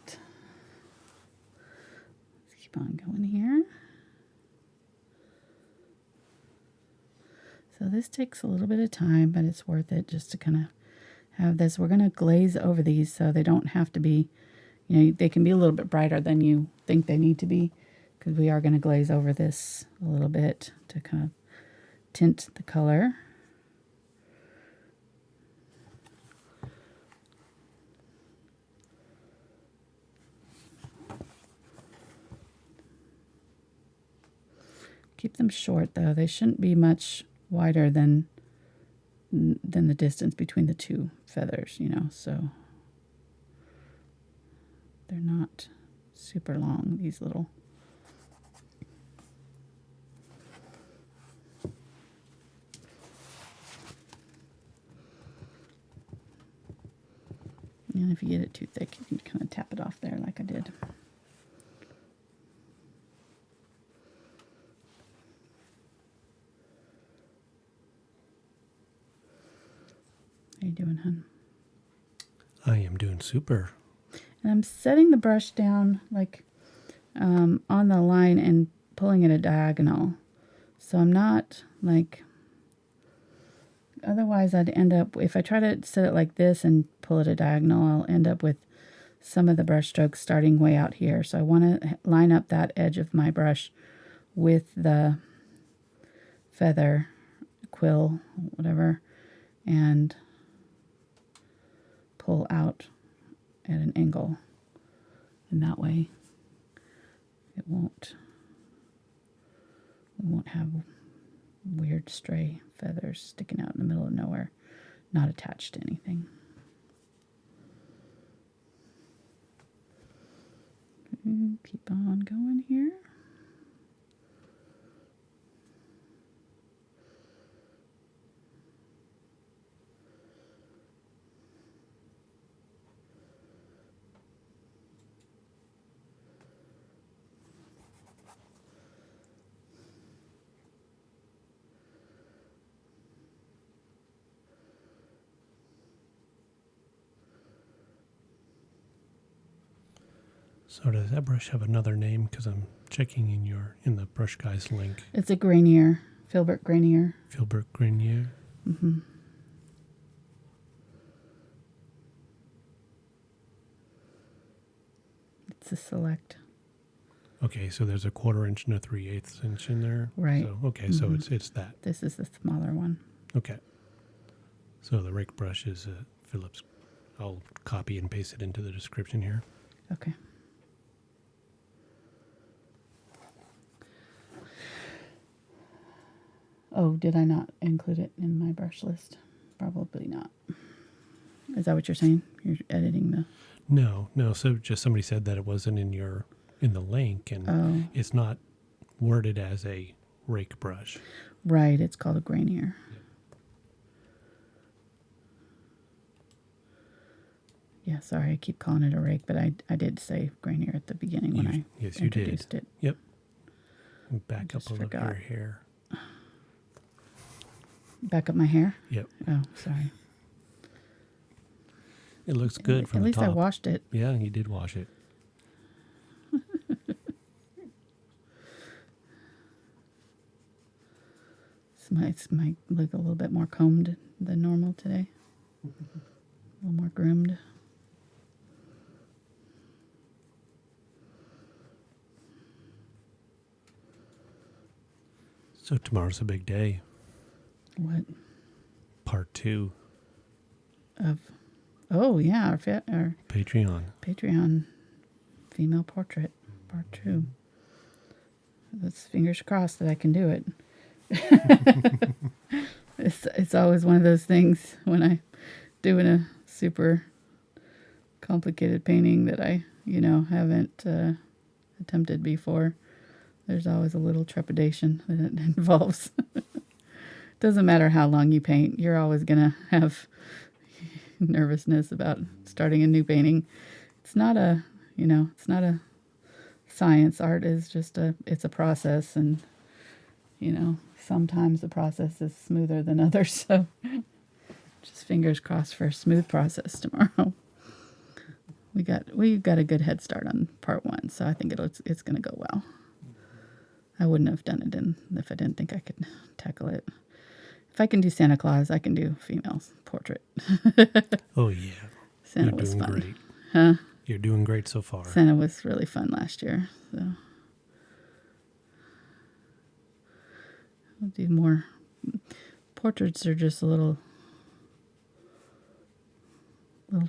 Let's keep on going here. So this takes a little bit of time, but it's worth it just to kind of have this. We're going to glaze over these so they don't have to be, they can be a little bit brighter than you think they need to be, because we are going to glaze over this a little bit to kind of tint the color. Keep them short though. They shouldn't be much wider than the distance between the two feathers, so they're not super long, these little. And if you get it too thick, you can kind of tap it off there like I did. How you doing, hon? I am doing super. And I'm setting the brush down like on the line and pulling it a diagonal. So I'm not like, otherwise I'd end up, if I try to set it like this and pull it a diagonal, I'll end up with some of the brush strokes starting way out here. So I want to line up that edge of my brush with the feather, quill, whatever, and pull out at an angle, and that way we won't have weird stray feathers sticking out in the middle of nowhere, not attached to anything. Keep on going here. So does that brush have another name? Because I'm checking in the brush guys link. It's a Grainier, Filbert Grainier. Filbert Granier. Mm-hmm. It's a select. Okay, so there's a 1/4 inch and a 3/8 inch in there. Right. So, okay, so it's that. This is the smaller one. Okay. So the rake brush is Phillips. I'll copy and paste it into the description here. Okay. Oh, did I not include it in my brush list? Probably not. Is that what you're saying? You're editing the... No. So just somebody said that it wasn't in the link, and it's not worded as a rake brush. Right, it's called a Grainier. Yeah, sorry, I keep calling it a rake, but I did say Grainier at the beginning when I introduced it. Yep. Back up a little forgot. your hair. Back up my hair? Yep. Oh, sorry. It looks good from at the least top. I washed it. Yeah, you did wash it. It might look a little bit more combed than normal today. A little more groomed. So tomorrow's a big day. What? Part 2 Of... Oh, yeah, our Patreon female portrait, part 2. Let's fingers crossed that I can do it. It's always one of those things when I doing a super complicated painting that I, haven't attempted before. There's always a little trepidation that it involves. Doesn't matter how long you paint, you're always gonna have nervousness about starting a new painting. It's not a science. Art is just it's a process, and sometimes the process is smoother than others. So just fingers crossed for a smooth process tomorrow. We got a good head start on part 1, so I think it's gonna go well. I wouldn't have done it if I didn't think I could tackle it. If I can do Santa Claus, I can do females portrait. Oh yeah, Santa was fun. Great. Huh? You're doing great so far. Santa was really fun last year, so I'll do more. Portraits are just a little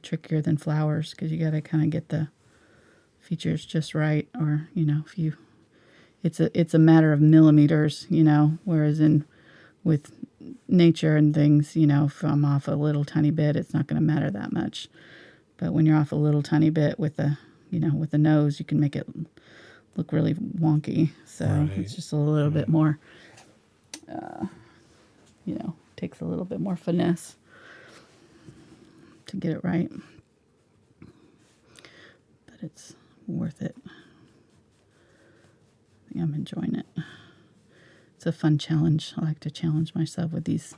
trickier than flowers because you got to kind of get the features just right, or if you, it's a matter of millimeters, whereas with nature and things, if I'm off a little tiny bit, it's not going to matter that much. But when you're off a little tiny bit with the nose, you can make it look really wonky. So right. It's just a little bit more, takes a little bit more finesse to get it right. But it's worth it. I think I'm enjoying it. It's a fun challenge. I like to challenge myself with these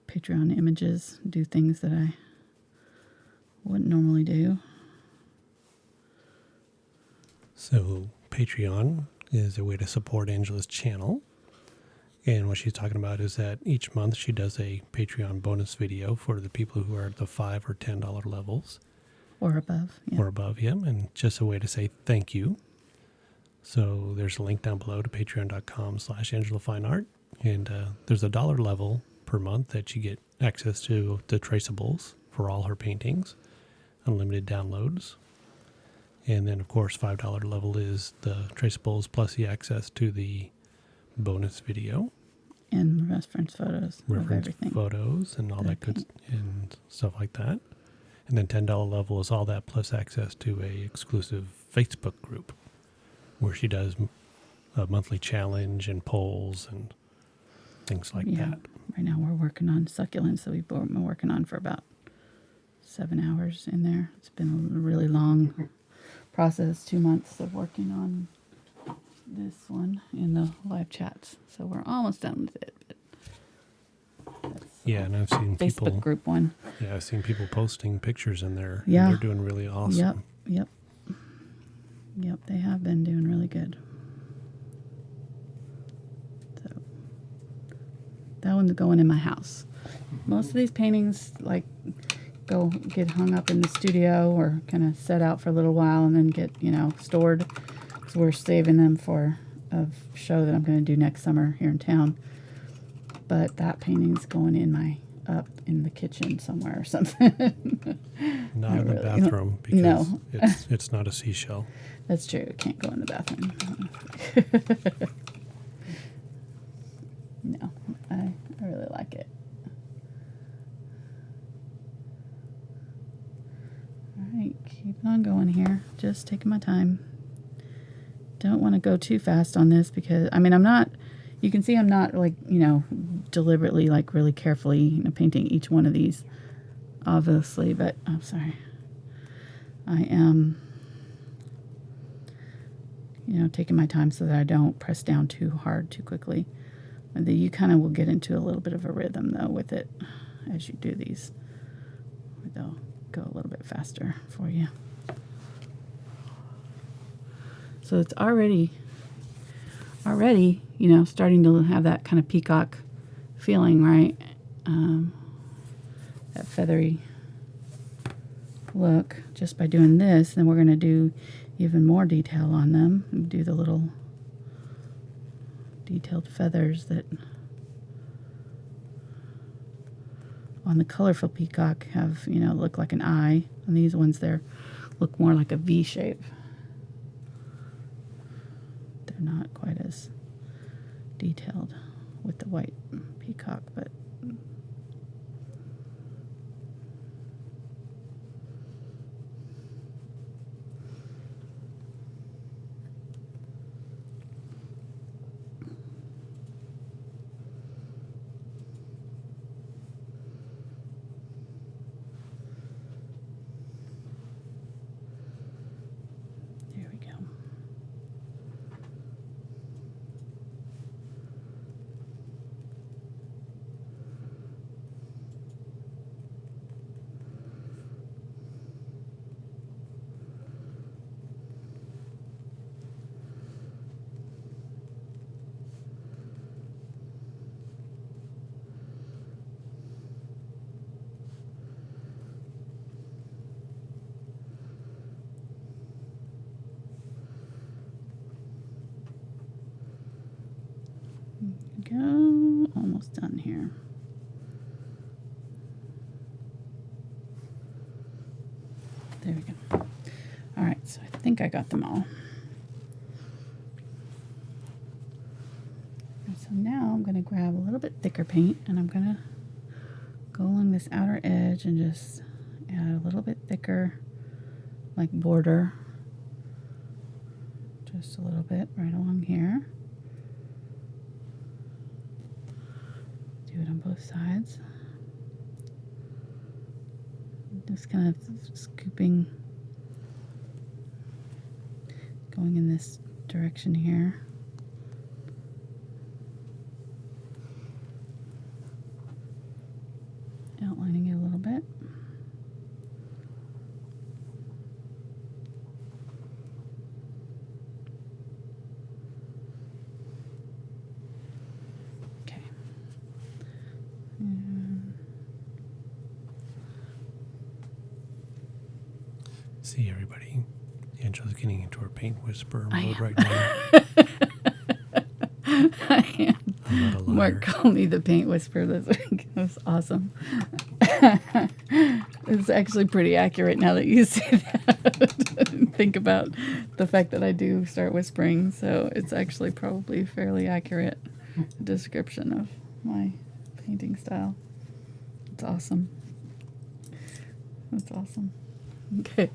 Patreon images, do things that I wouldn't normally do. So Patreon is a way to support Angela's channel. And what she's talking about is that each month she does a Patreon bonus video for the people who are at the $5 or $10 levels. Or above. Yeah. Or above, yeah. And just a way to say thank you. So there's a link down below to patreon.com/AngelaFineArt. And there's a $1 level per month that you get access to the traceables for all her paintings, unlimited downloads. And then, of course, $5 level is the traceables plus the access to the bonus video. And reference photos of reference everything. photos and all that good and stuff like that. And then $10 level is all that plus access to a exclusive Facebook group where she does a monthly challenge and polls and things like that. Right now we're working on succulents that we've been working on for about 7 hours in there. It's been a really long process, 2 months of working on this one in the live chats. So we're almost done with it. But that's And I've seen Facebook people group one. Yeah, I've seen people posting pictures in there. Yeah. And they're doing really awesome. Yep. They have been doing really good. So that one's going in my house. Most of these paintings go get hung up in the studio or kind of set out for a little while and then get stored. So we're saving them for a show that I'm going to do next summer here in town. But that painting's going up in the kitchen somewhere or something. Not in the bathroom because no. it's not a seashell. That's true. It can't go in the bathroom. No, I really like it. All right, keep it on going here. Just taking my time. Don't want to go too fast on this because, I'm not, you can see I'm not deliberately, really carefully, painting each one of these, obviously, but, I'm sorry. I am, taking my time so that I don't press down too hard too quickly. And then you kind of will get into a little bit of a rhythm, though, with it as you do these. They'll go a little bit faster for you. So it's already, starting to have that kind of peacock feeling, right? That feathery look just by doing this. Then we're going to do even more detail on them. Do the little detailed feathers that on the colorful peacock have, look like an eye. And these ones there look more like a V shape. They're not quite as detailed with the white peacock, but there we go. Go, almost done here. There we go. All right, so I think I got them all. And so now I'm going to grab a little bit thicker paint and I'm going to go along this outer edge and just add a little bit thicker, border. Just a little bit right along here. Do it on both sides. Just kind of scooping, going in this direction here. Outlining it a little bit. See, everybody, Angela's getting into her paint whisperer mode right now. I am. I'm not a liar. Mark called me the paint whisperer this week. That was awesome. It's actually pretty accurate now that you say that. Think about the fact that I do start whispering, so it's actually probably fairly accurate. description of my painting style. It's awesome. That's awesome. Okay.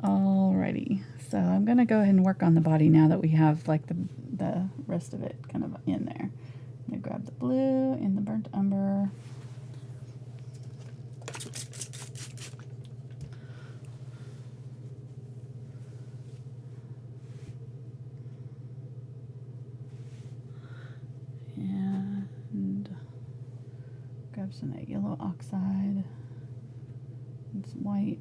Alrighty. So I'm going to go ahead and work on the body now that we have like the rest of it kind of in there. I'm going to grab the blue and the burnt umber. And grab some of that yellow oxide and some white.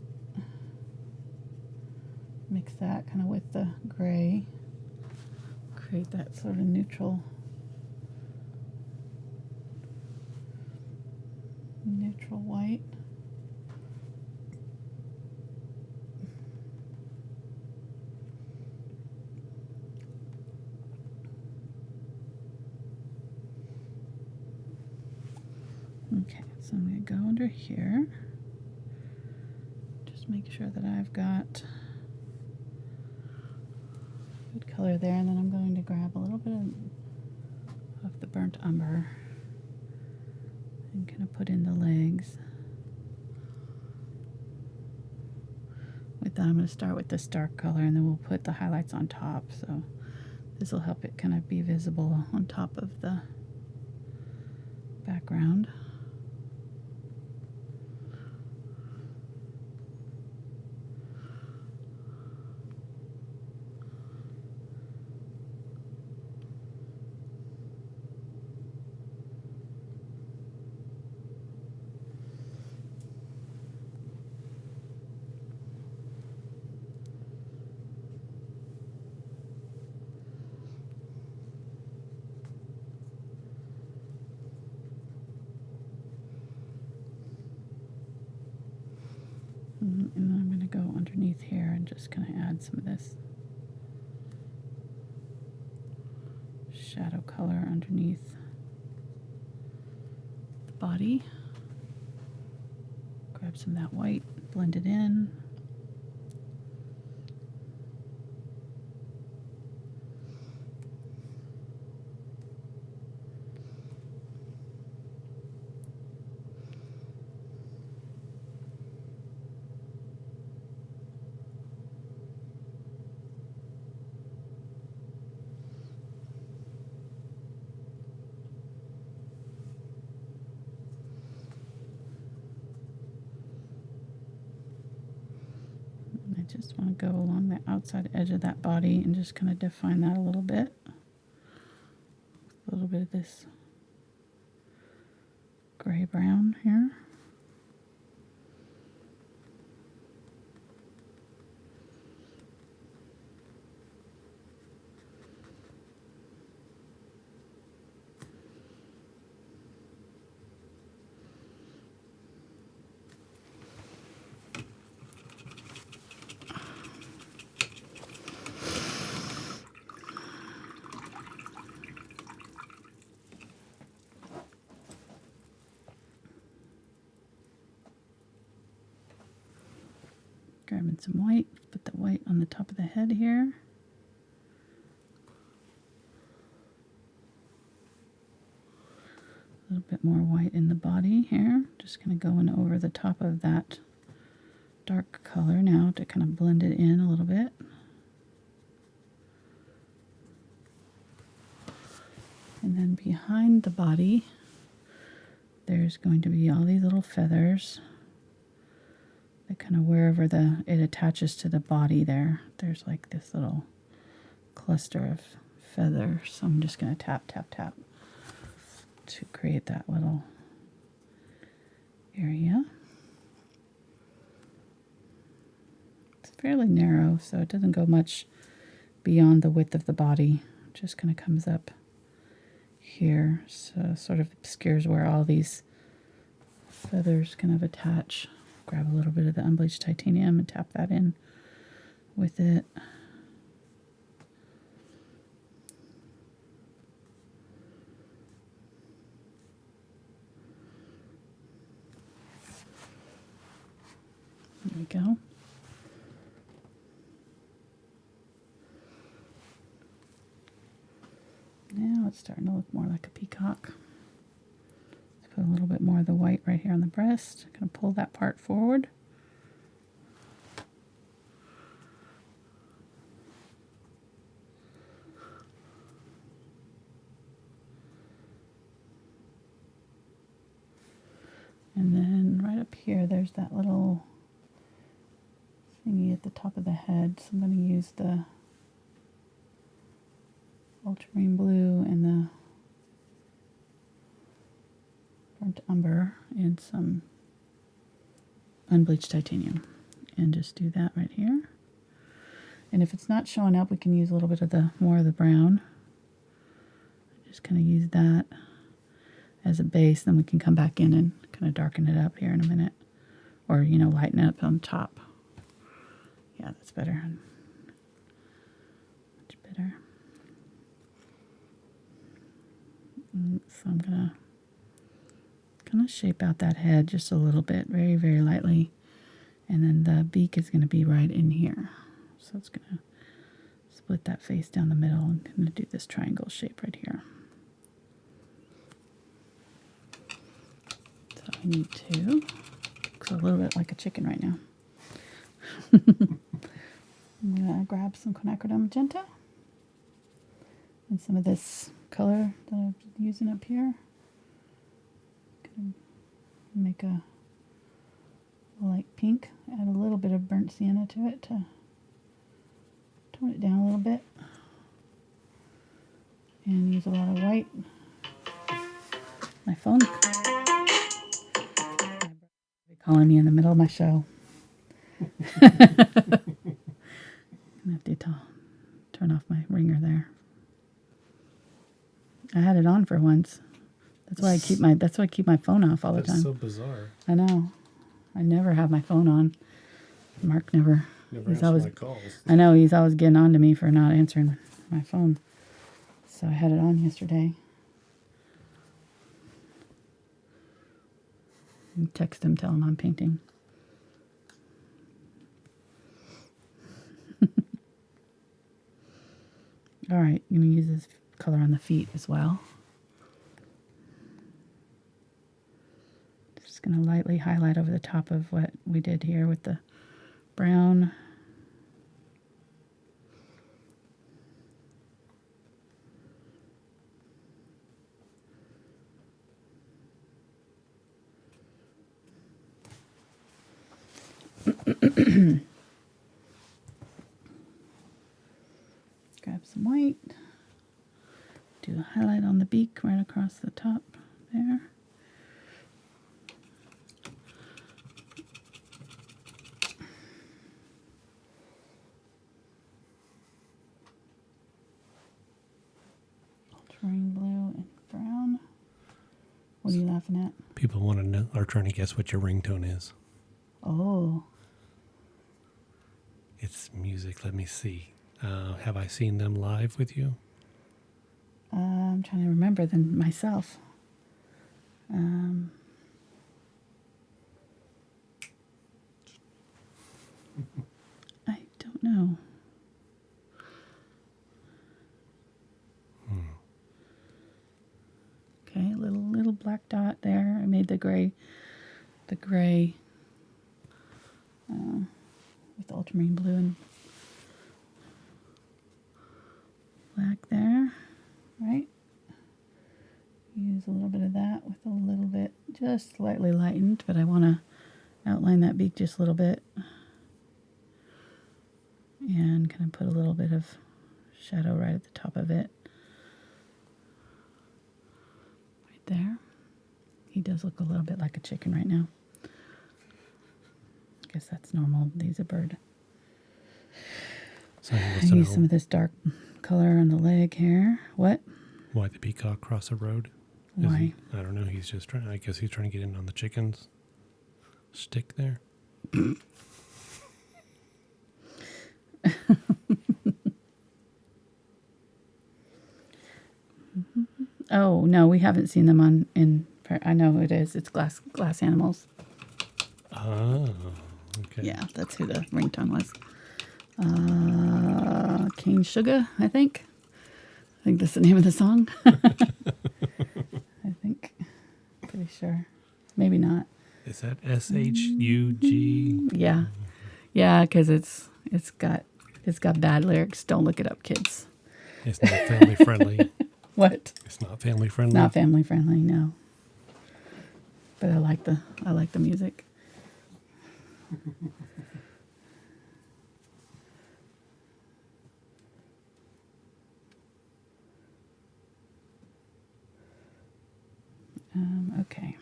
Mix that kind of with the gray. Create that sort of neutral white. Okay, so I'm going to go under here. Just make sure that I've got good color there, and then I'm going to grab a little bit of the burnt umber and kind of put in the legs. With that, I'm going to start with this dark color, and then we'll put the highlights on top. So this will help it kind of be visible on top of the background. And then I'm going to go underneath here and just kind of add some of this shadow color underneath the body. Grab some of that white, blend it in. I just want to go along the outside edge of that body and just kind of define that a little bit. A little bit of this gray brown here. Grabbing some white, put the white on the top of the head here. A little bit more white in the body here. Just kind of going over the top of that dark color now to kind of blend it in a little bit. And then behind the body, there's going to be all these little feathers. That kind of wherever it attaches to the body there's like this little cluster of feathers. So I'm just going to tap, tap, tap to create that little area. It's fairly narrow, so it doesn't go much beyond the width of the body. It just kind of comes up here, so sort of obscures where all these feathers kind of attach. Grab a little bit of the Unbleached Titanium and tap that in with it. There we go. it's starting to look more like a peacock. Let's put a little bit more of the white right here on the breast. Gonna pull that part forward. And then right up here, there's that little thingy at the top of the head. So I'm going to use the Ultramarine Blue and the burnt umber and some unbleached titanium. And just do that right here. And if it's not showing up, we can use a little bit of the more of the brown. Just kind of use that as a base. Then we can come back in and kind of darken it up here in a minute. Or, you know, lighten it up on top. Yeah, that's better. Much better. So I'm going to kind of shape out that head just a little bit, very, very lightly. And then the beak is going to be right in here. So it's going to split that face down the middle and kind of do this triangle shape right here. So I need to, looks a little bit like a chicken right now. I'm going to grab some Quinacridone Magenta and some of this color that I'm using up here. Gonna make a light pink, add a little bit of burnt sienna to it to tone it down a little bit. And use a lot of white. My phone calling me in the middle of my show. I'm gonna have to turn off my ringer there. I had it on for once. That's why I keep my phone off all the time. That's so bizarre. I know. I never have my phone on. Mark never answers my calls. I know, he's always getting on to me for not answering my phone. So I had it on yesterday. And text him, tell him I'm painting. All right, I'm going to use this color on the feet as well. Just going to lightly highlight over the top of what we did here with the brown. Grab some white. Do a highlight on the beak right across the top there. Ultramarine blue and brown. What are you laughing at? People want to know, are trying to guess what your ringtone is. Oh. It's music. Let me see. Have I seen them live with you? I'm trying to remember them myself. I don't know. Okay, a little black dot there. I made the gray with ultramarine blue and black there, right? Use a little bit of that with a little bit, just slightly lightened, but I want to outline that beak just a little bit. And kind of put a little bit of shadow right at the top of it. Right there. He does look a little bit like a chicken right now. I guess that's normal. He's a bird. So I use some of this dark color on the leg here. What? Why the peacock cross the road? Why? I don't know. He's just trying. I guess he's trying to get in on the chickens. Stick there. Oh no, we haven't seen them in. I know it is. It's glass animals. Oh, okay. Yeah, that's who the ringtone was. Cane Sugar, I think. think that's the name of the song. I think. Pretty sure. Maybe not. Is that SHUG? Yeah. Yeah, because it's got bad lyrics. Don't look it up, kids. It's not family friendly. What? It's not family friendly. Not family friendly, no. But I like the music. Okay,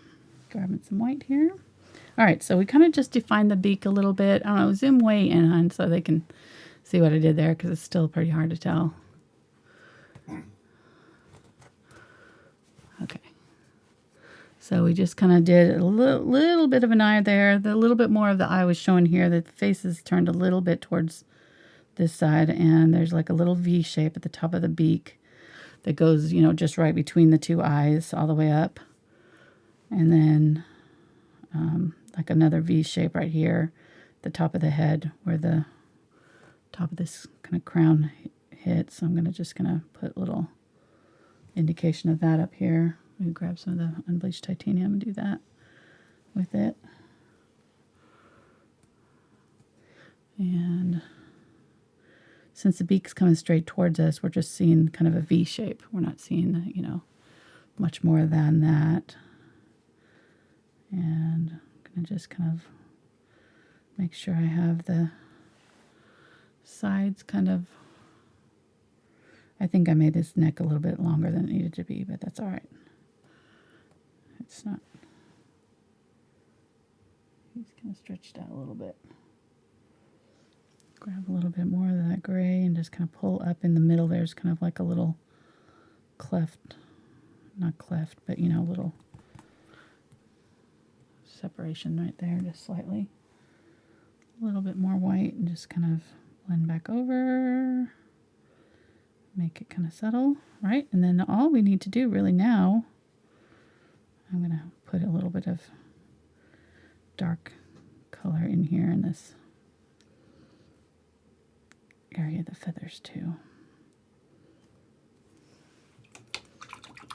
grabbing some white here. All right, so we kind of just defined the beak a little bit. I don't know, zoom way in, hon, so they can see what I did there, because it's still pretty hard to tell. Okay. So we just kind of did a little bit of an eye there. The little bit more of the eye was showing here. The face is turned a little bit towards this side, and there's like a little V shape at the top of the beak that goes, just right between the two eyes all the way up. And then like another V shape right here, the top of the head where the top of this kind of crown hits. So I'm just going to put a little indication of that up here. We grab some of the Unbleached Titanium and do that with it. And since the beak's coming straight towards us, we're just seeing kind of a V shape. We're not seeing, much more than that. And I'm going to just kind of make sure I have the sides kind of... I think I made this neck a little bit longer than it needed to be, but that's all right. It's not... He's kind of stretched out a little bit. Grab a little bit more of that gray and just kind of pull up in the middle. There's kind of like a little cleft. Not cleft, but, a little separation right there, just slightly. A little bit more white and just kind of blend back over. Make it kind of subtle, right? And then all we need to do really now, I'm going to put a little bit of dark color in here in this area of the feathers too.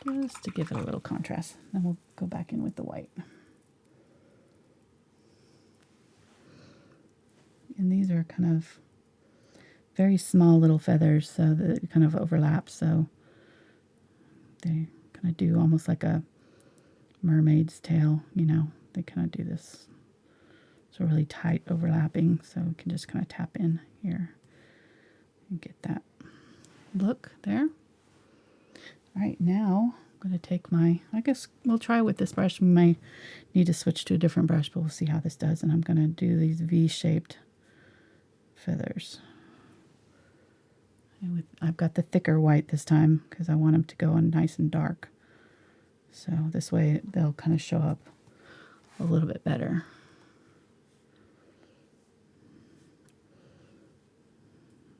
Just to give it a little contrast. Then we'll go back in with the white. And these are kind of very small little feathers, so that it kind of overlaps. So they kind of do almost like a mermaid's tail, They kind of do this. So really tight overlapping, so we can just kind of tap in here and get that look there. All right, now I'm going to take I guess we'll try with this brush. We might need to switch to a different brush, but we'll see how this does. And I'm going to do these V-shaped feathers. And I've got the thicker white this time because I want them to go in nice and dark. So this way they'll kind of show up a little bit better.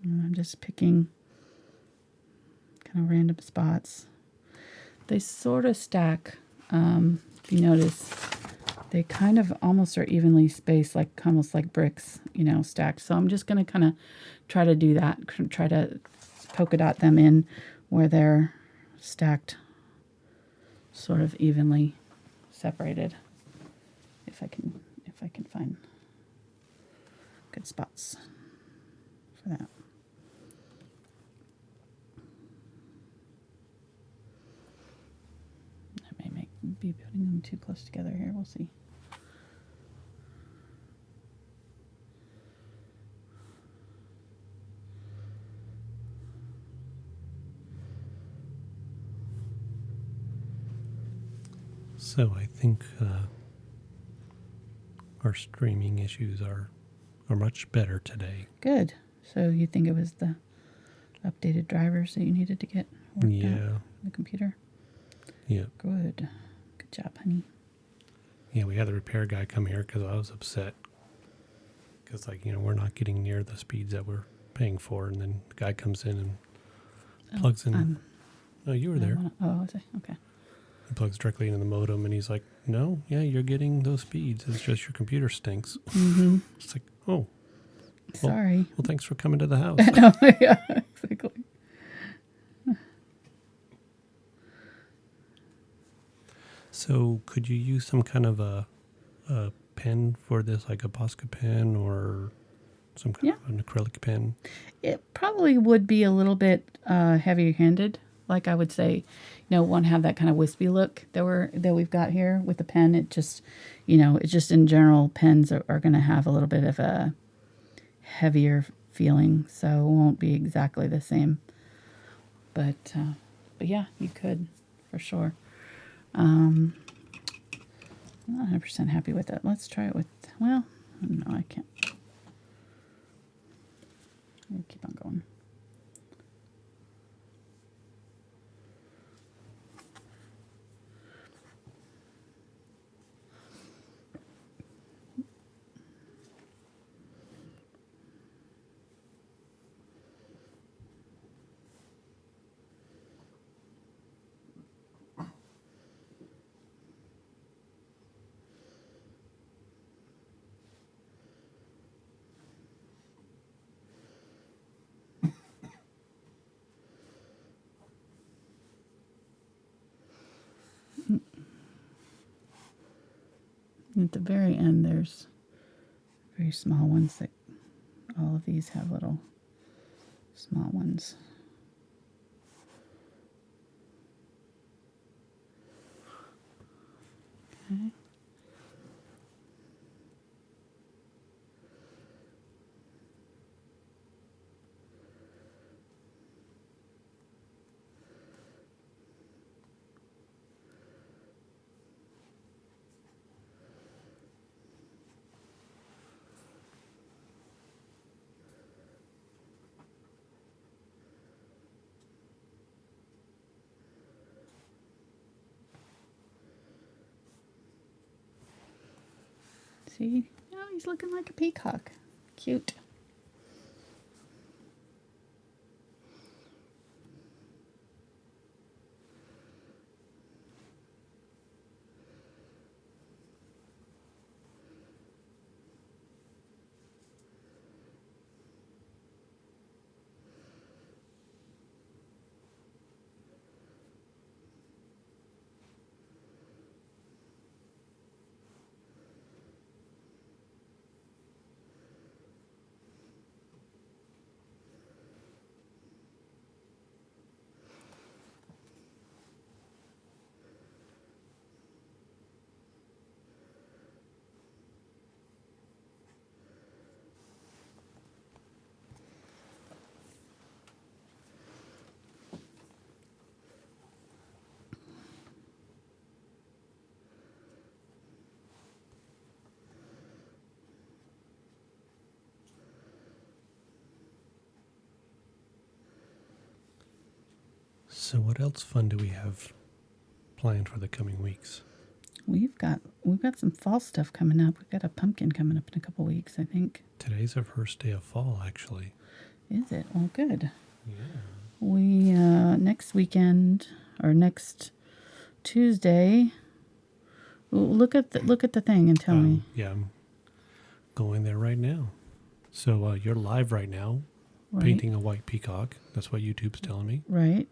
And I'm just picking kind of random spots. They sort of stack. If you notice, they kind of almost are evenly spaced, almost like bricks, stacked. So I'm just going to kind of try to do that. Try to polka dot them in where they're stacked, sort of evenly separated. If I can find good spots for that. I may be putting them too close together here. We'll see. So I think our streaming issues are much better today. Good. So you think it was the updated drivers that you needed to get worked out on the computer? Yeah. Good. Good job, honey. Yeah, we had the repair guy come here because I was upset. Because, we're not getting near the speeds that we're paying for. And then the guy comes in and plugs in. No, you were there. Was I? Okay. He plugs directly into the modem, and he's like, no, yeah, you're getting those speeds. It's just your computer stinks. Mm-hmm. It's like, oh. Sorry. Well, thanks for coming to the house. No, yeah, exactly. So could you use some kind of a pen for this, like a Posca pen or some kind of an acrylic pen? It probably would be a little bit heavy-handed. Like I would say, won't have that kind of wispy look that we've got here with the pen. It just, it's just in general, pens are going to have a little bit of a heavier feeling, so it won't be exactly the same. But yeah, you could for sure. I'm not 100% happy with it. Let's try it with, well, no, I can't. I'll keep on going. At the very end, there's very small ones that all of these have little small ones. Okay. See? Oh, he's looking like a peacock. Cute. So what else fun do we have planned for the coming weeks? We've got some fall stuff coming up. We've got a pumpkin coming up in a couple weeks, I think. Today's our first day of fall, actually. Is it? Well, good. Yeah. We next weekend or next Tuesday. Look at the thing and tell me. Yeah, I'm going there right now. So you're live right now, Right. painting a white peacock. That's what YouTube's telling me. Right.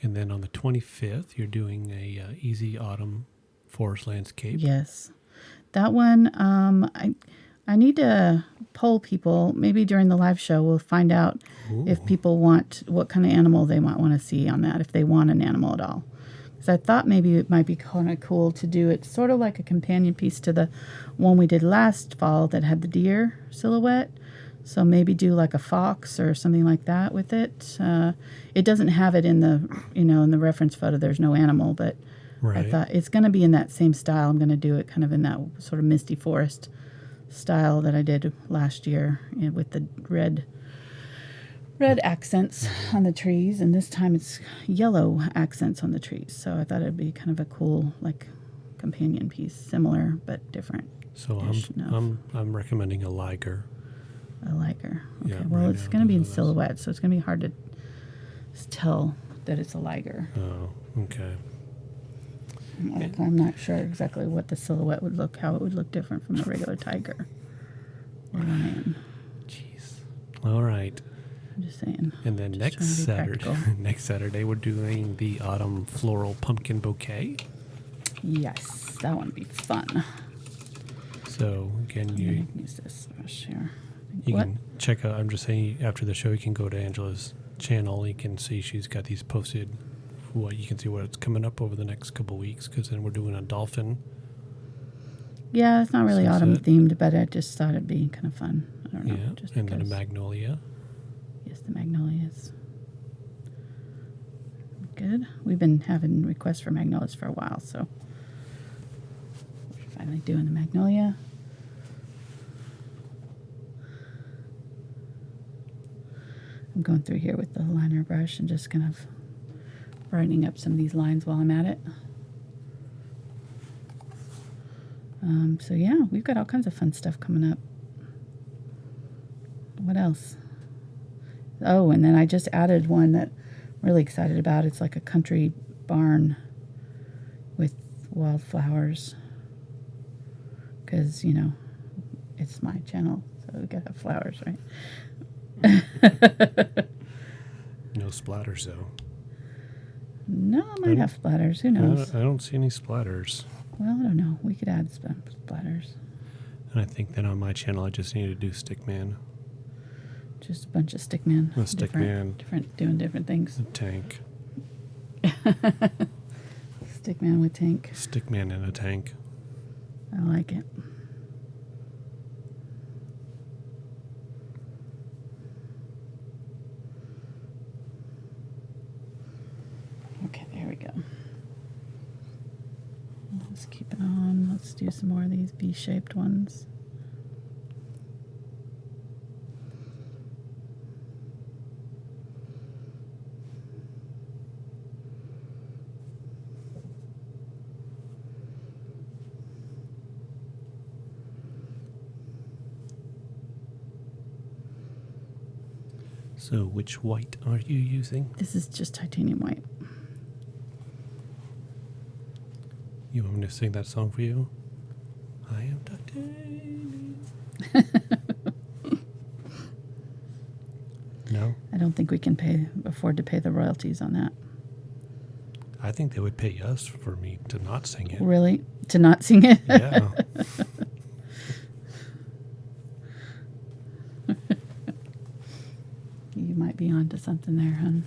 And then on the 25th, you're doing a easy autumn forest landscape. Yes. That one, I need to poll people. Maybe during the live show, we'll find out if people want, what kind of animal they might want to see on that, if they want an animal at all. Because I thought maybe it might be kind of cool to do it sort of like a companion piece to the one we did last fall that had the deer silhouette. So maybe do like a fox or something like that with it. It doesn't have it in the, in the reference photo. There's no animal, but Right. I thought it's going to be in that same style. I'm going to do it kind of in that sort of misty forest style that I did last year with the red accents on the trees. And this time it's yellow accents on the trees. So I thought it'd be kind of a cool, like, companion piece, similar but different. So I'm recommending a liger. A liger. Okay. Yeah, Well, right it's now, going to be in those are those. silhouette, so it's going to be hard to tell that it's a liger. Oh, okay. I'm not sure exactly what the silhouette would look, how it would look different from a regular tiger or lion. Jeez. All right. I'm just saying. And then Just trying to be practical. next Saturday, we're doing the autumn floral pumpkin bouquet. Yes, that one would be fun. So again, I'm you gonna use this brush here. you What? can check out. I'm just saying, after the show, you can go to Angela's channel. You can see she's got these posted. What you can see what's coming up over the next couple weeks, because then we're doing a dolphin. Yeah, it's not really autumn Sunset. themed, but I just thought it'd be kind of fun. I don't know. Yeah, Just and then a because. magnolia. Yes, the Magnolias. Good. We've been having requests for Magnolias for a while, so we're finally doing the Magnolia. I'm going through here with the liner brush and just kind of brightening up some of these lines while I'm at it. So yeah, we've got all kinds of fun stuff coming up. What else? Oh, and then I just added one that I'm really excited about. It's like a country barn with wildflowers. Because, you know, it's my channel, so we gotta have flowers, right? No splatters though. No, I might have splatters. Who knows? I don't see any splatters. Well, I don't know. We could add some splatters. And I think then on my channel, I just need to do Stickman. Just a bunch of stickman. A stickman. Doing different things. A tank. Stickman with tank. Stickman in a tank. I like it. Okay, there we go. Let's keep it on. Let's do some more of these V-shaped ones. So which white are you using? This is just titanium white. You want me to sing that song for you? I am titanium. No? I don't think we can afford to pay the royalties on that. I think they would pay us for me to not sing it. Really? To not sing it? Yeah. You might be onto something there, hon.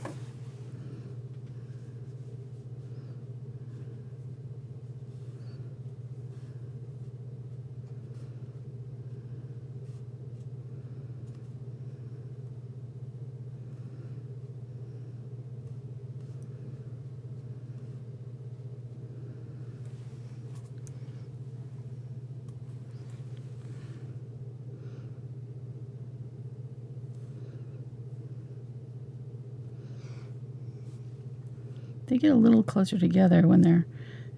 They get a little closer together when they're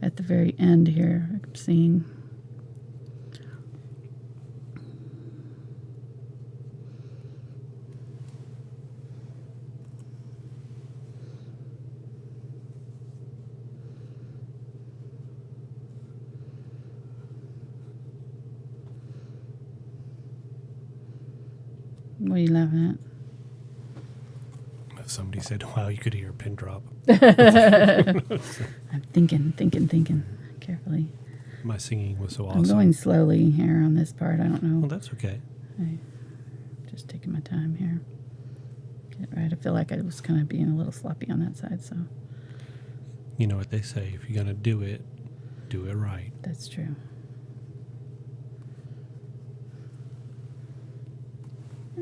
at the very end here, I'm seeing. What are you laughing at? Somebody said, wow, you could hear a pin drop. I'm thinking carefully. My singing was so awesome. I'm going slowly here on this part. I don't know. Well, that's okay. I'm just taking my time here. Get it right. I feel like I was kind of being a little sloppy on that side, so. You know what they say, if you're going to do it right. That's true.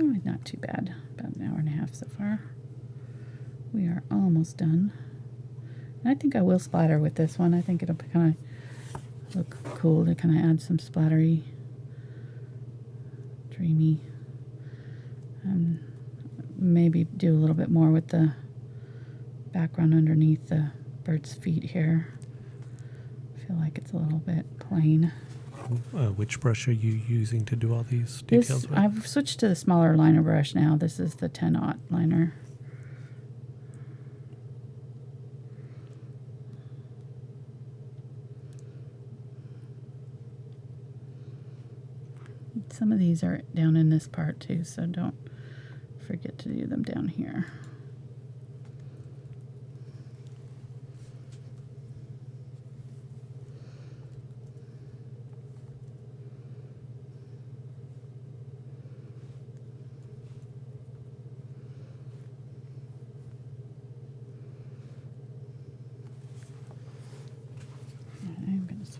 Oh, not too bad. About an hour and a half so far. We are almost done. And I think I will splatter with this one. I think it'll kind of look cool to kind of add some splattery, dreamy. Maybe do a little bit more with the background underneath the bird's feet here. I feel like it's a little bit plain. Which brush are you using to do all these details with? I've switched to the smaller liner brush now. This is the 10-aught liner. Some of these are down in this part too, so don't forget to do them down here.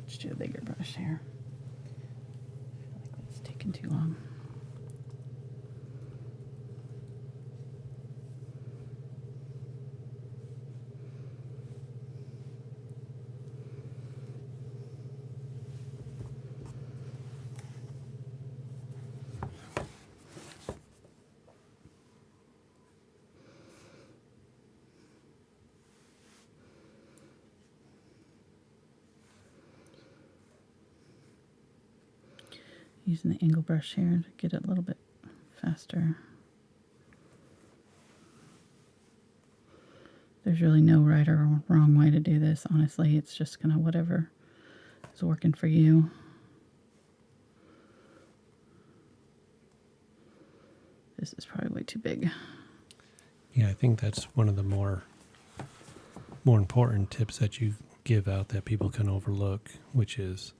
Let's do a bigger brush here. I feel like that's taking too long. Using the angle brush here to get it a little bit faster. There's really no right or wrong way to do this, honestly. It's just kind of whatever is working for you. This is probably way too big. Yeah, I think that's one of the more important tips that you give out that people can overlook, which is,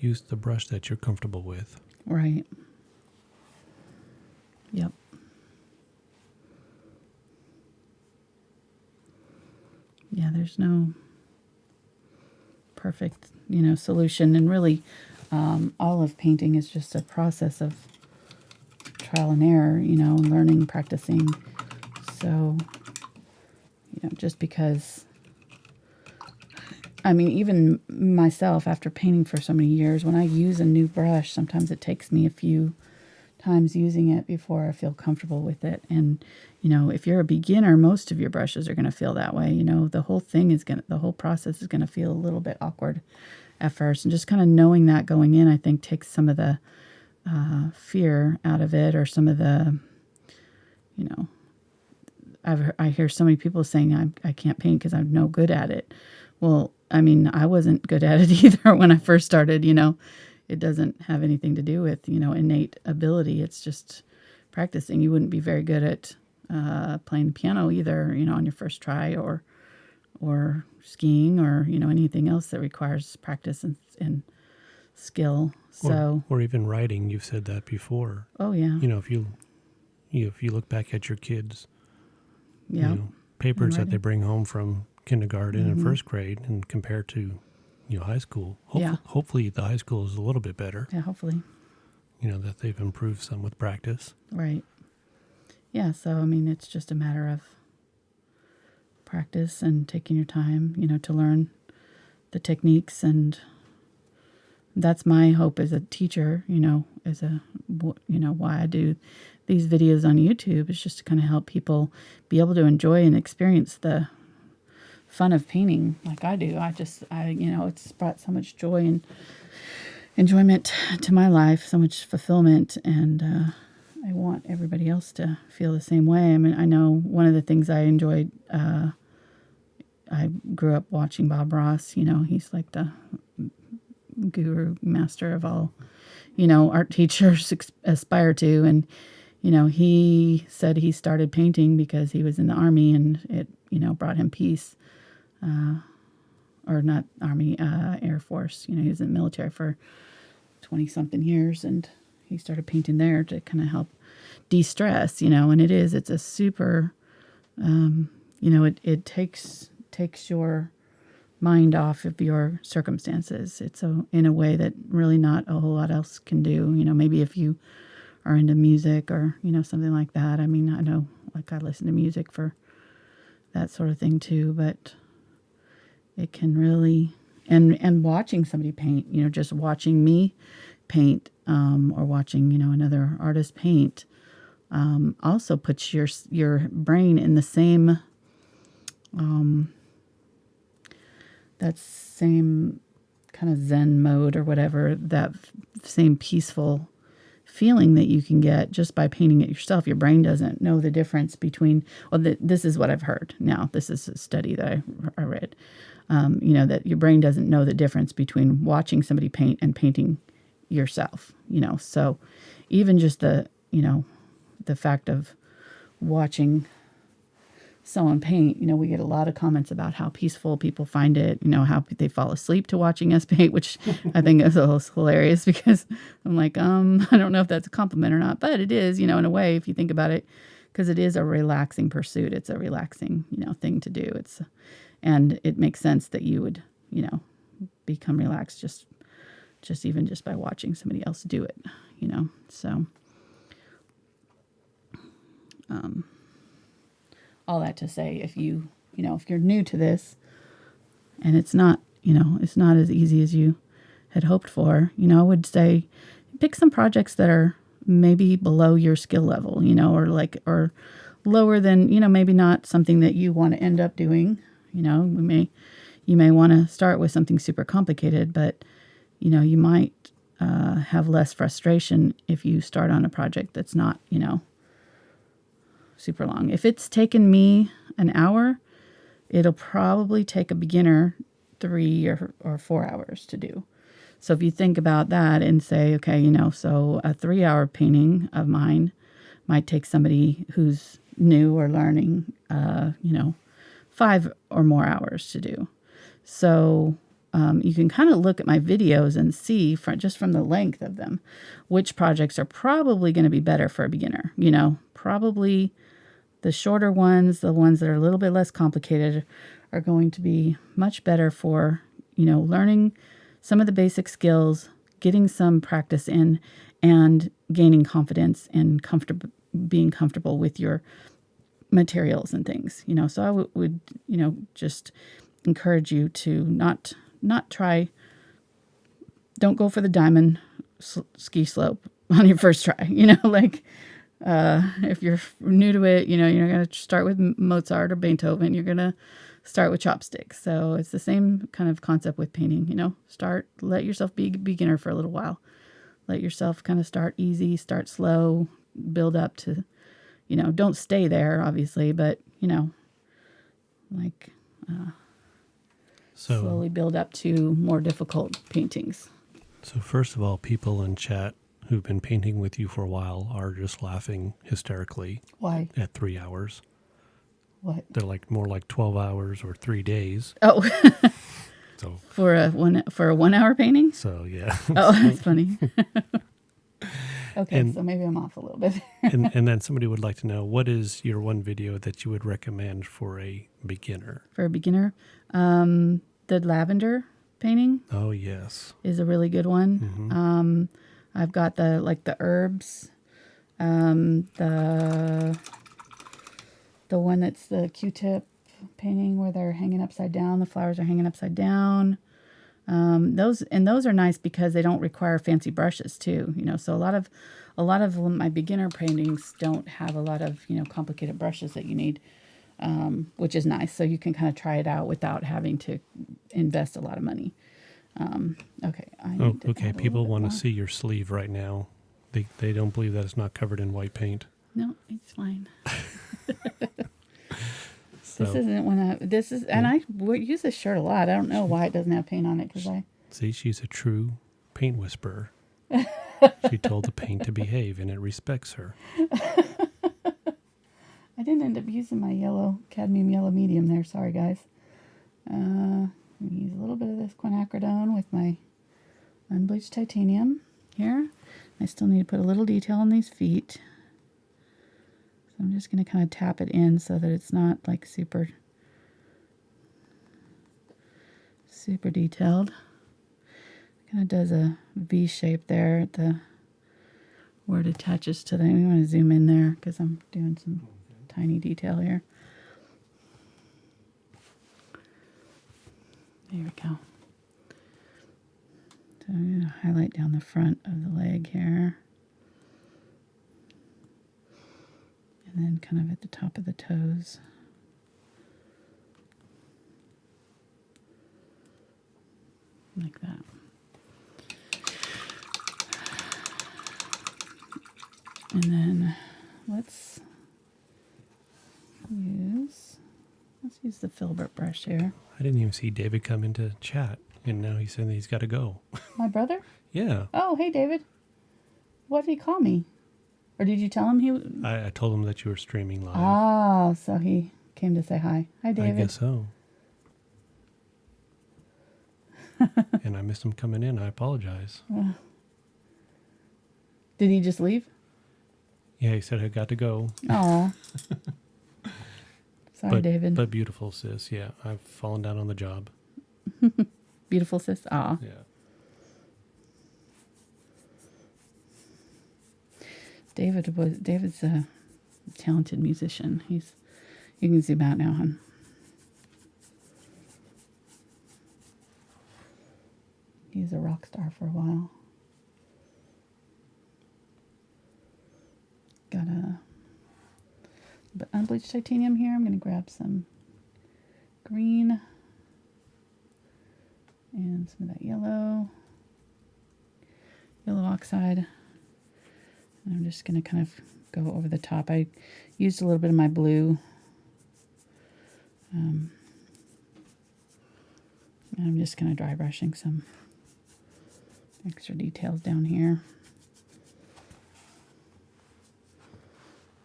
use the brush that you're comfortable with. Right. Yep. Yeah, there's no perfect, solution. And really, all of painting is just a process of trial and error, learning, practicing. So, just because... even myself, after painting for so many years, when I use a new brush, sometimes it takes me a few times using it before I feel comfortable with it. And, if you're a beginner, most of your brushes are going to feel that way. The whole process is going to feel a little bit awkward at first. And just kind of knowing that going in, I think, takes some of the fear out of it, or some of the, I hear so many people saying I can't paint because I'm no good at it. Well, I wasn't good at it either when I first started. It doesn't have anything to do with, innate ability. It's just practicing. You wouldn't be very good at playing piano either, on your first try, or skiing, or, anything else that requires practice and skill. So, or even writing. You've said that before. Oh, yeah. If you look back at your kids, yeah, papers that they bring home from kindergarten and first grade, and compared to high school, hopefully the high school is a little bit better. Yeah, hopefully. That they've improved some with practice. Right. Yeah, so it's just a matter of practice and taking your time, to learn the techniques. And that's my hope as a teacher, why I do these videos on YouTube, is just to kind of help people be able to enjoy and experience the fun of painting like I do. It's brought so much joy and enjoyment to my life, so much fulfillment, and I want everybody else to feel the same way. I know one of the things I enjoyed, I grew up watching Bob Ross. He's like the guru master of all, art teachers aspire to. And, he said he started painting because he was in the Army, and it, brought him peace. Or not Army, Air Force. He was in the military for 20-something years, and he started painting there to kind of help de-stress, and it's a super, it takes your mind off of your circumstances. It's in a way that really not a whole lot else can do. Maybe if you are into music or, something like that. I know, like, I listen to music for that sort of thing too, but it can really, and watching somebody paint, just watching me paint, or watching, another artist paint, also puts your brain in the same, that same kind of Zen mode or whatever, that same peaceful feeling that you can get just by painting it yourself. Your brain doesn't know the difference between, this is what I've heard. Now, this is a study that I read, that your brain doesn't know the difference between watching somebody paint and painting yourself, so even just the fact of watching someone paint, we get a lot of comments about how peaceful people find it, how they fall asleep to watching us paint, which I think is hilarious, because I'm like, I don't know if that's a compliment or not, but it is, in a way, if you think about it, because it is a relaxing pursuit. It's a relaxing, thing to do. And it makes sense that you would, become relaxed just even just by watching somebody else do it, you know. So all that to say, if you're new to this and it's not as easy as you had hoped for, I would say pick some projects that are maybe below your skill level, or lower than, maybe not something that you want to end up doing. You may want to start with something super complicated, but you might have less frustration if you start on a project that's not, super long. If it's taken me an hour, it'll probably take a beginner 3 or 4 hours to do. So if you think about that and say, okay, so a 3-hour painting of mine might take somebody who's new or learning, 5 or more hours to do. So you can kind of look at my videos and see just from the length of them, which projects are probably going to be better for a beginner. Probably the shorter ones, the ones that are a little bit less complicated, are going to be much better for, learning some of the basic skills, getting some practice in, and gaining confidence and being comfortable with your materials and things. So I would just encourage you to not try. Don't go for the diamond ski slope on your first try. If you're new to it, you're going to start with Mozart or Beethoven. You're going to start with chopsticks. So it's the same kind of concept with painting. Let yourself be a beginner for a little while. Let yourself kind of start easy, start slow, build up to, don't stay there, obviously, but, slowly build up to more difficult paintings. So first of all, people in chat who've been painting with you for a while are just laughing hysterically. Why? At 3 hours. What? They're more like 12 hours or 3 days. Oh. So for a 1 hour painting? So yeah. Oh, that's funny. Okay, so maybe I'm off a little bit. and then somebody would like to know, what is your one video that you would recommend for a beginner? For a beginner? The lavender painting. Oh, yes. Is a really good one. Mm-hmm. I've got the herbs, the one that's the Q-tip painting where they're hanging upside down. The flowers are hanging upside down. Those are nice because they don't require fancy brushes too. So a lot of my beginner paintings don't have a lot of complicated brushes that you need, which is nice. So you can kind of try it out without having to invest a lot of money. Okay. Okay. People want to see your sleeve right now. They don't believe that it's not covered in white paint. No, it's fine. So, this isn't one. And I use this shirt a lot. I don't know why it doesn't have paint on it See, she's a true paint whisperer. She told the paint to behave, and it respects her. I didn't end up using my cadmium yellow medium there. Sorry, guys. Use a little bit of this quinacridone with my unbleached titanium here. I still need to put a little detail on these feet. So I'm just going to kind of tap it in so that it's not like super detailed. Kind of does a V shape there at where it attaches to the. We want to zoom in there because I'm doing some tiny detail here. There we go. So I'm going to highlight down the front of the leg here. And then kind of at the top of the toes. Like that. And then let's use the Filbert brush here. I didn't even see David come into chat, and now he's saying that he's got to go. My brother? Yeah. Oh, hey, David. What did he call me? Or did you tell him he... I told him that you were streaming live. Oh, so he came to say hi. Hi, David. I guess so. And I missed him coming in. I apologize. Did he just leave? Yeah, he said I got to go. Oh. Sorry, David. But beautiful, sis. Yeah, I've fallen down on the job. Beautiful sis. Aw. Yeah. David's a talented musician. You can zoom out now, hon. He was a rock star for a while. Got unbleached titanium here. I'm going to grab some green and some of that yellow oxide. And I'm just going to kind of go over the top. I used a little bit of my blue. And I'm just kind of dry brushing some extra details down here.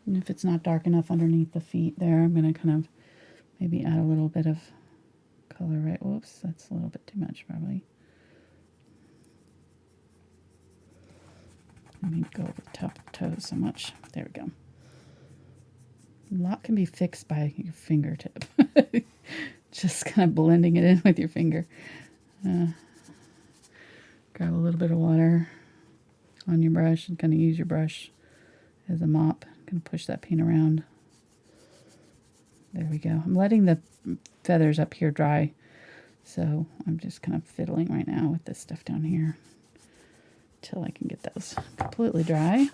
And if it's not dark enough underneath the feet there, I'm going to kind of maybe add a little bit of color right. Whoops, that's a little bit too much probably. Let me go over the top of the toes so much. There we go. A lot can be fixed by your fingertip. Just kind of blending it in with your finger. Grab a little bit of water on your brush and kind of use your brush as a mop. Kind of push that paint around. There we go. I'm letting the feathers up here dry. So I'm just kind of fiddling right now with this stuff down here till I can get those completely dry.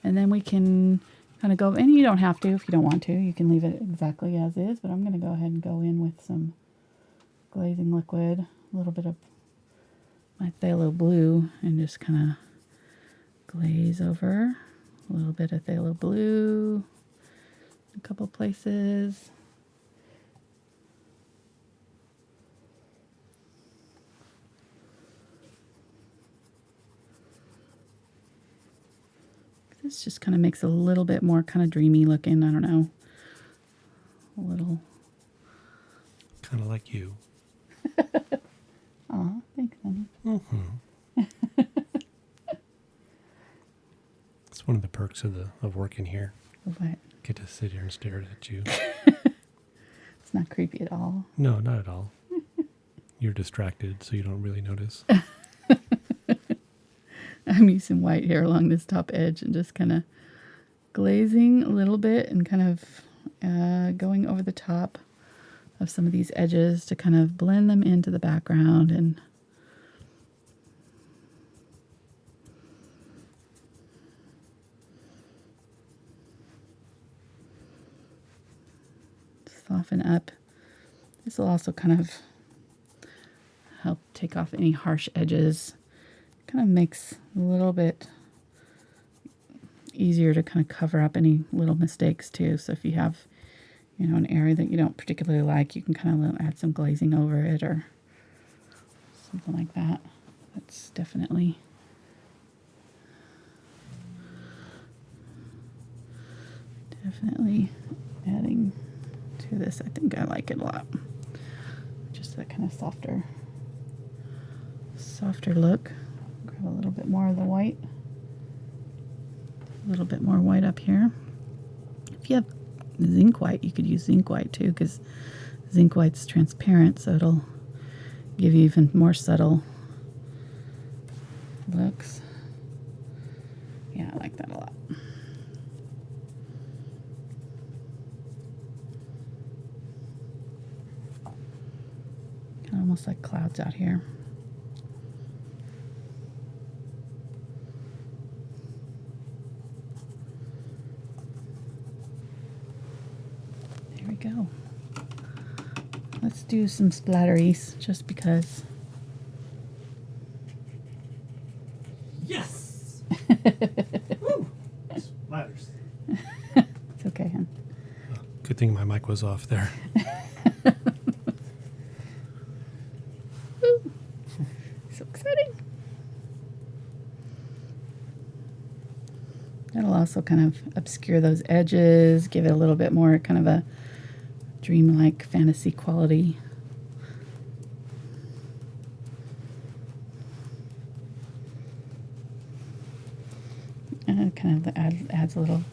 And then we can kind of go, and you don't have to if you don't want to. You can leave it exactly as is, but I'm going to go ahead and go in with some glazing liquid, a little bit of my phthalo blue, and just kind of glaze over a little bit of phthalo blue, a couple places. This just kind of makes it a little bit more kind of dreamy looking. I don't know. A little. Kind of like you. Aw, thanks, honey. Mm-hmm. It's one of the perks of working here. What? Get to sit here and stare at you. It's not creepy at all. No, not at all. You're distracted, so you don't really notice. I'm using white here along this top edge and just kind of glazing a little bit and kind of going over the top of some of these edges to kind of blend them into the background. And soften up. This will also kind of help take off any harsh edges. Kind of makes a little bit easier to kind of cover up any little mistakes too. So if you have, an area that you don't particularly like, you can kind of add some glazing over it or something like that. That's definitely adding to this. I think I like it a lot. Just that kind of softer look. Grab a little bit more of the white. A little bit more white up here. If you have zinc white, you could use zinc white too, because zinc white's transparent, so it'll give you even more subtle looks. Yeah, I like that a lot. Kind of almost like clouds out here. Go. Let's do some splatteries just because. Yes! Woo! Splatters. It's okay, hon. Oh, good thing my mic was off there. So exciting. That'll also kind of obscure those edges, give it a little bit more kind of a dreamlike fantasy quality. And it kind of adds a little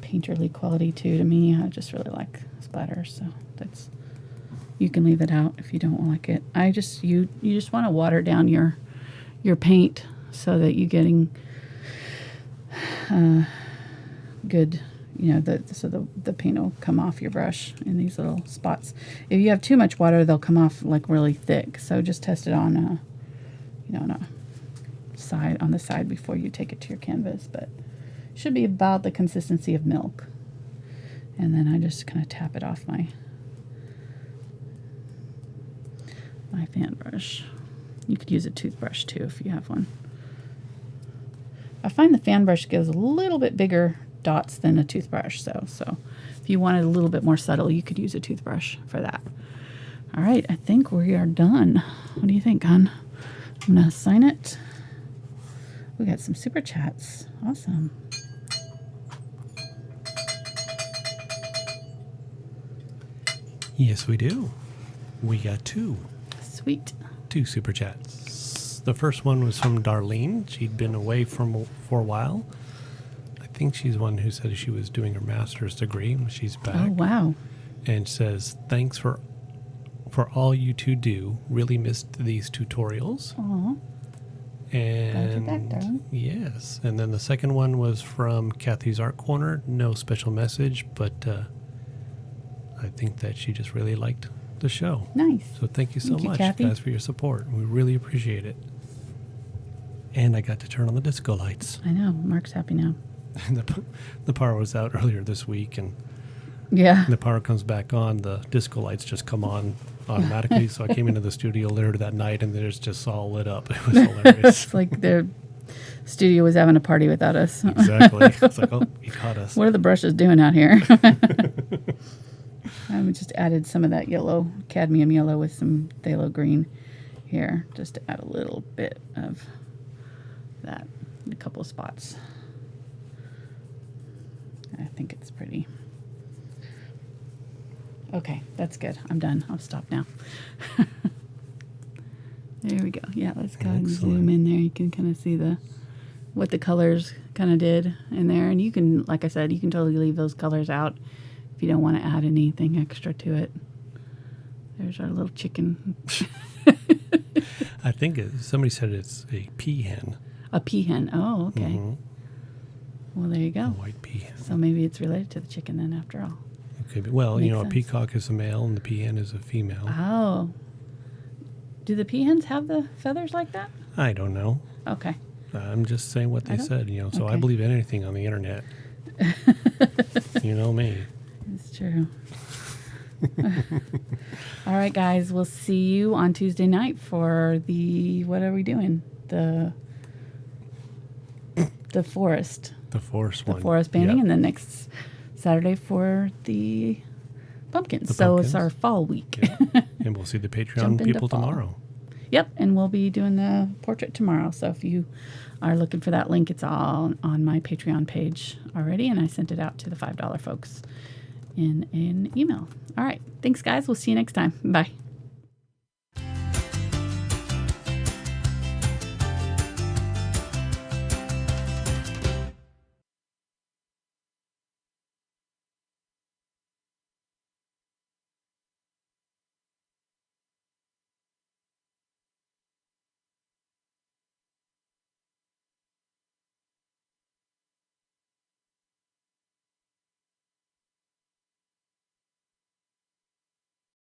painterly quality too to me. I just really like splatters, so that's You can leave it out if you don't like it. You just want to water down your paint so that you're getting good, so the paint will come off your brush in these little spots. If you have too much water, they'll come off like really thick. So just test it on on the side before you take it to your canvas. But it should be about the consistency of milk. And then I just kind of tap it off my fan brush. You could use a toothbrush too if you have one. I find the fan brush gives a little bit bigger dots than a toothbrush, so if you wanted a little bit more subtle, you could use a toothbrush for that. All right, I think we are done. What do you think, hon? I'm gonna sign it. We got some super chats. Awesome. Yes, we do. We got two. Sweet. 2 super chats. The first one was from Darlene. She'd been away for a while. I think she's one who said she was doing her master's degree. She's back. Oh, wow. And says, thanks for all you two do. Really missed these tutorials. Aw. And glad you're back, darling. Yes. And then the second one was from Kathy's Art Corner. No special message, but I think that she just really liked the show. Nice. So thank you so much, Kathy. guys, for your support. We really appreciate it. And I got to turn on the disco lights. I know. Mark's happy now. The power was out earlier this week, and Yeah. the power comes back on. The disco lights just come on automatically. So I came into the studio later that night, and there's just all lit up. It was hilarious. It's like the studio was having a party without us. Exactly. It's like, oh, you caught us. What are the brushes doing out here? I just added some of that yellow, cadmium yellow with some phthalo green here, just to add a little bit of that in a couple of spots. I think it's pretty. Okay, that's good. I'm done. I'll stop now. There we go. Yeah, let's go and zoom in there. You can kind of see what the colors kind of did in there. And you can, like I said, you can totally leave those colors out if you don't want to add anything extra to it. There's our little chicken. I think somebody said it's a peahen. A peahen. Oh, okay. Mm-hmm. Well, there you go. A white peahen. So maybe it's related to the chicken then after all. Okay, well, Makes a sense. peacock is a male and the peahen is a female. Oh. Do the peahens have the feathers like that? I don't know. Okay. I'm just saying what they said, so I okay. believe anything on the internet. You know me. It's true. All right, guys. We'll see you on Tuesday night for what are we doing? The forest. The forest one. The forest painting, Yep. and then next Saturday for the pumpkins. The So pumpkins. it's our fall week. Yep. And we'll see the Patreon Jump into people fall. tomorrow. Yep, and we'll be doing the portrait tomorrow. So if you are looking for that link, it's all on my Patreon page already, and I sent it out to the $5 folks in an email. All right, thanks, guys. We'll see you next time. Bye.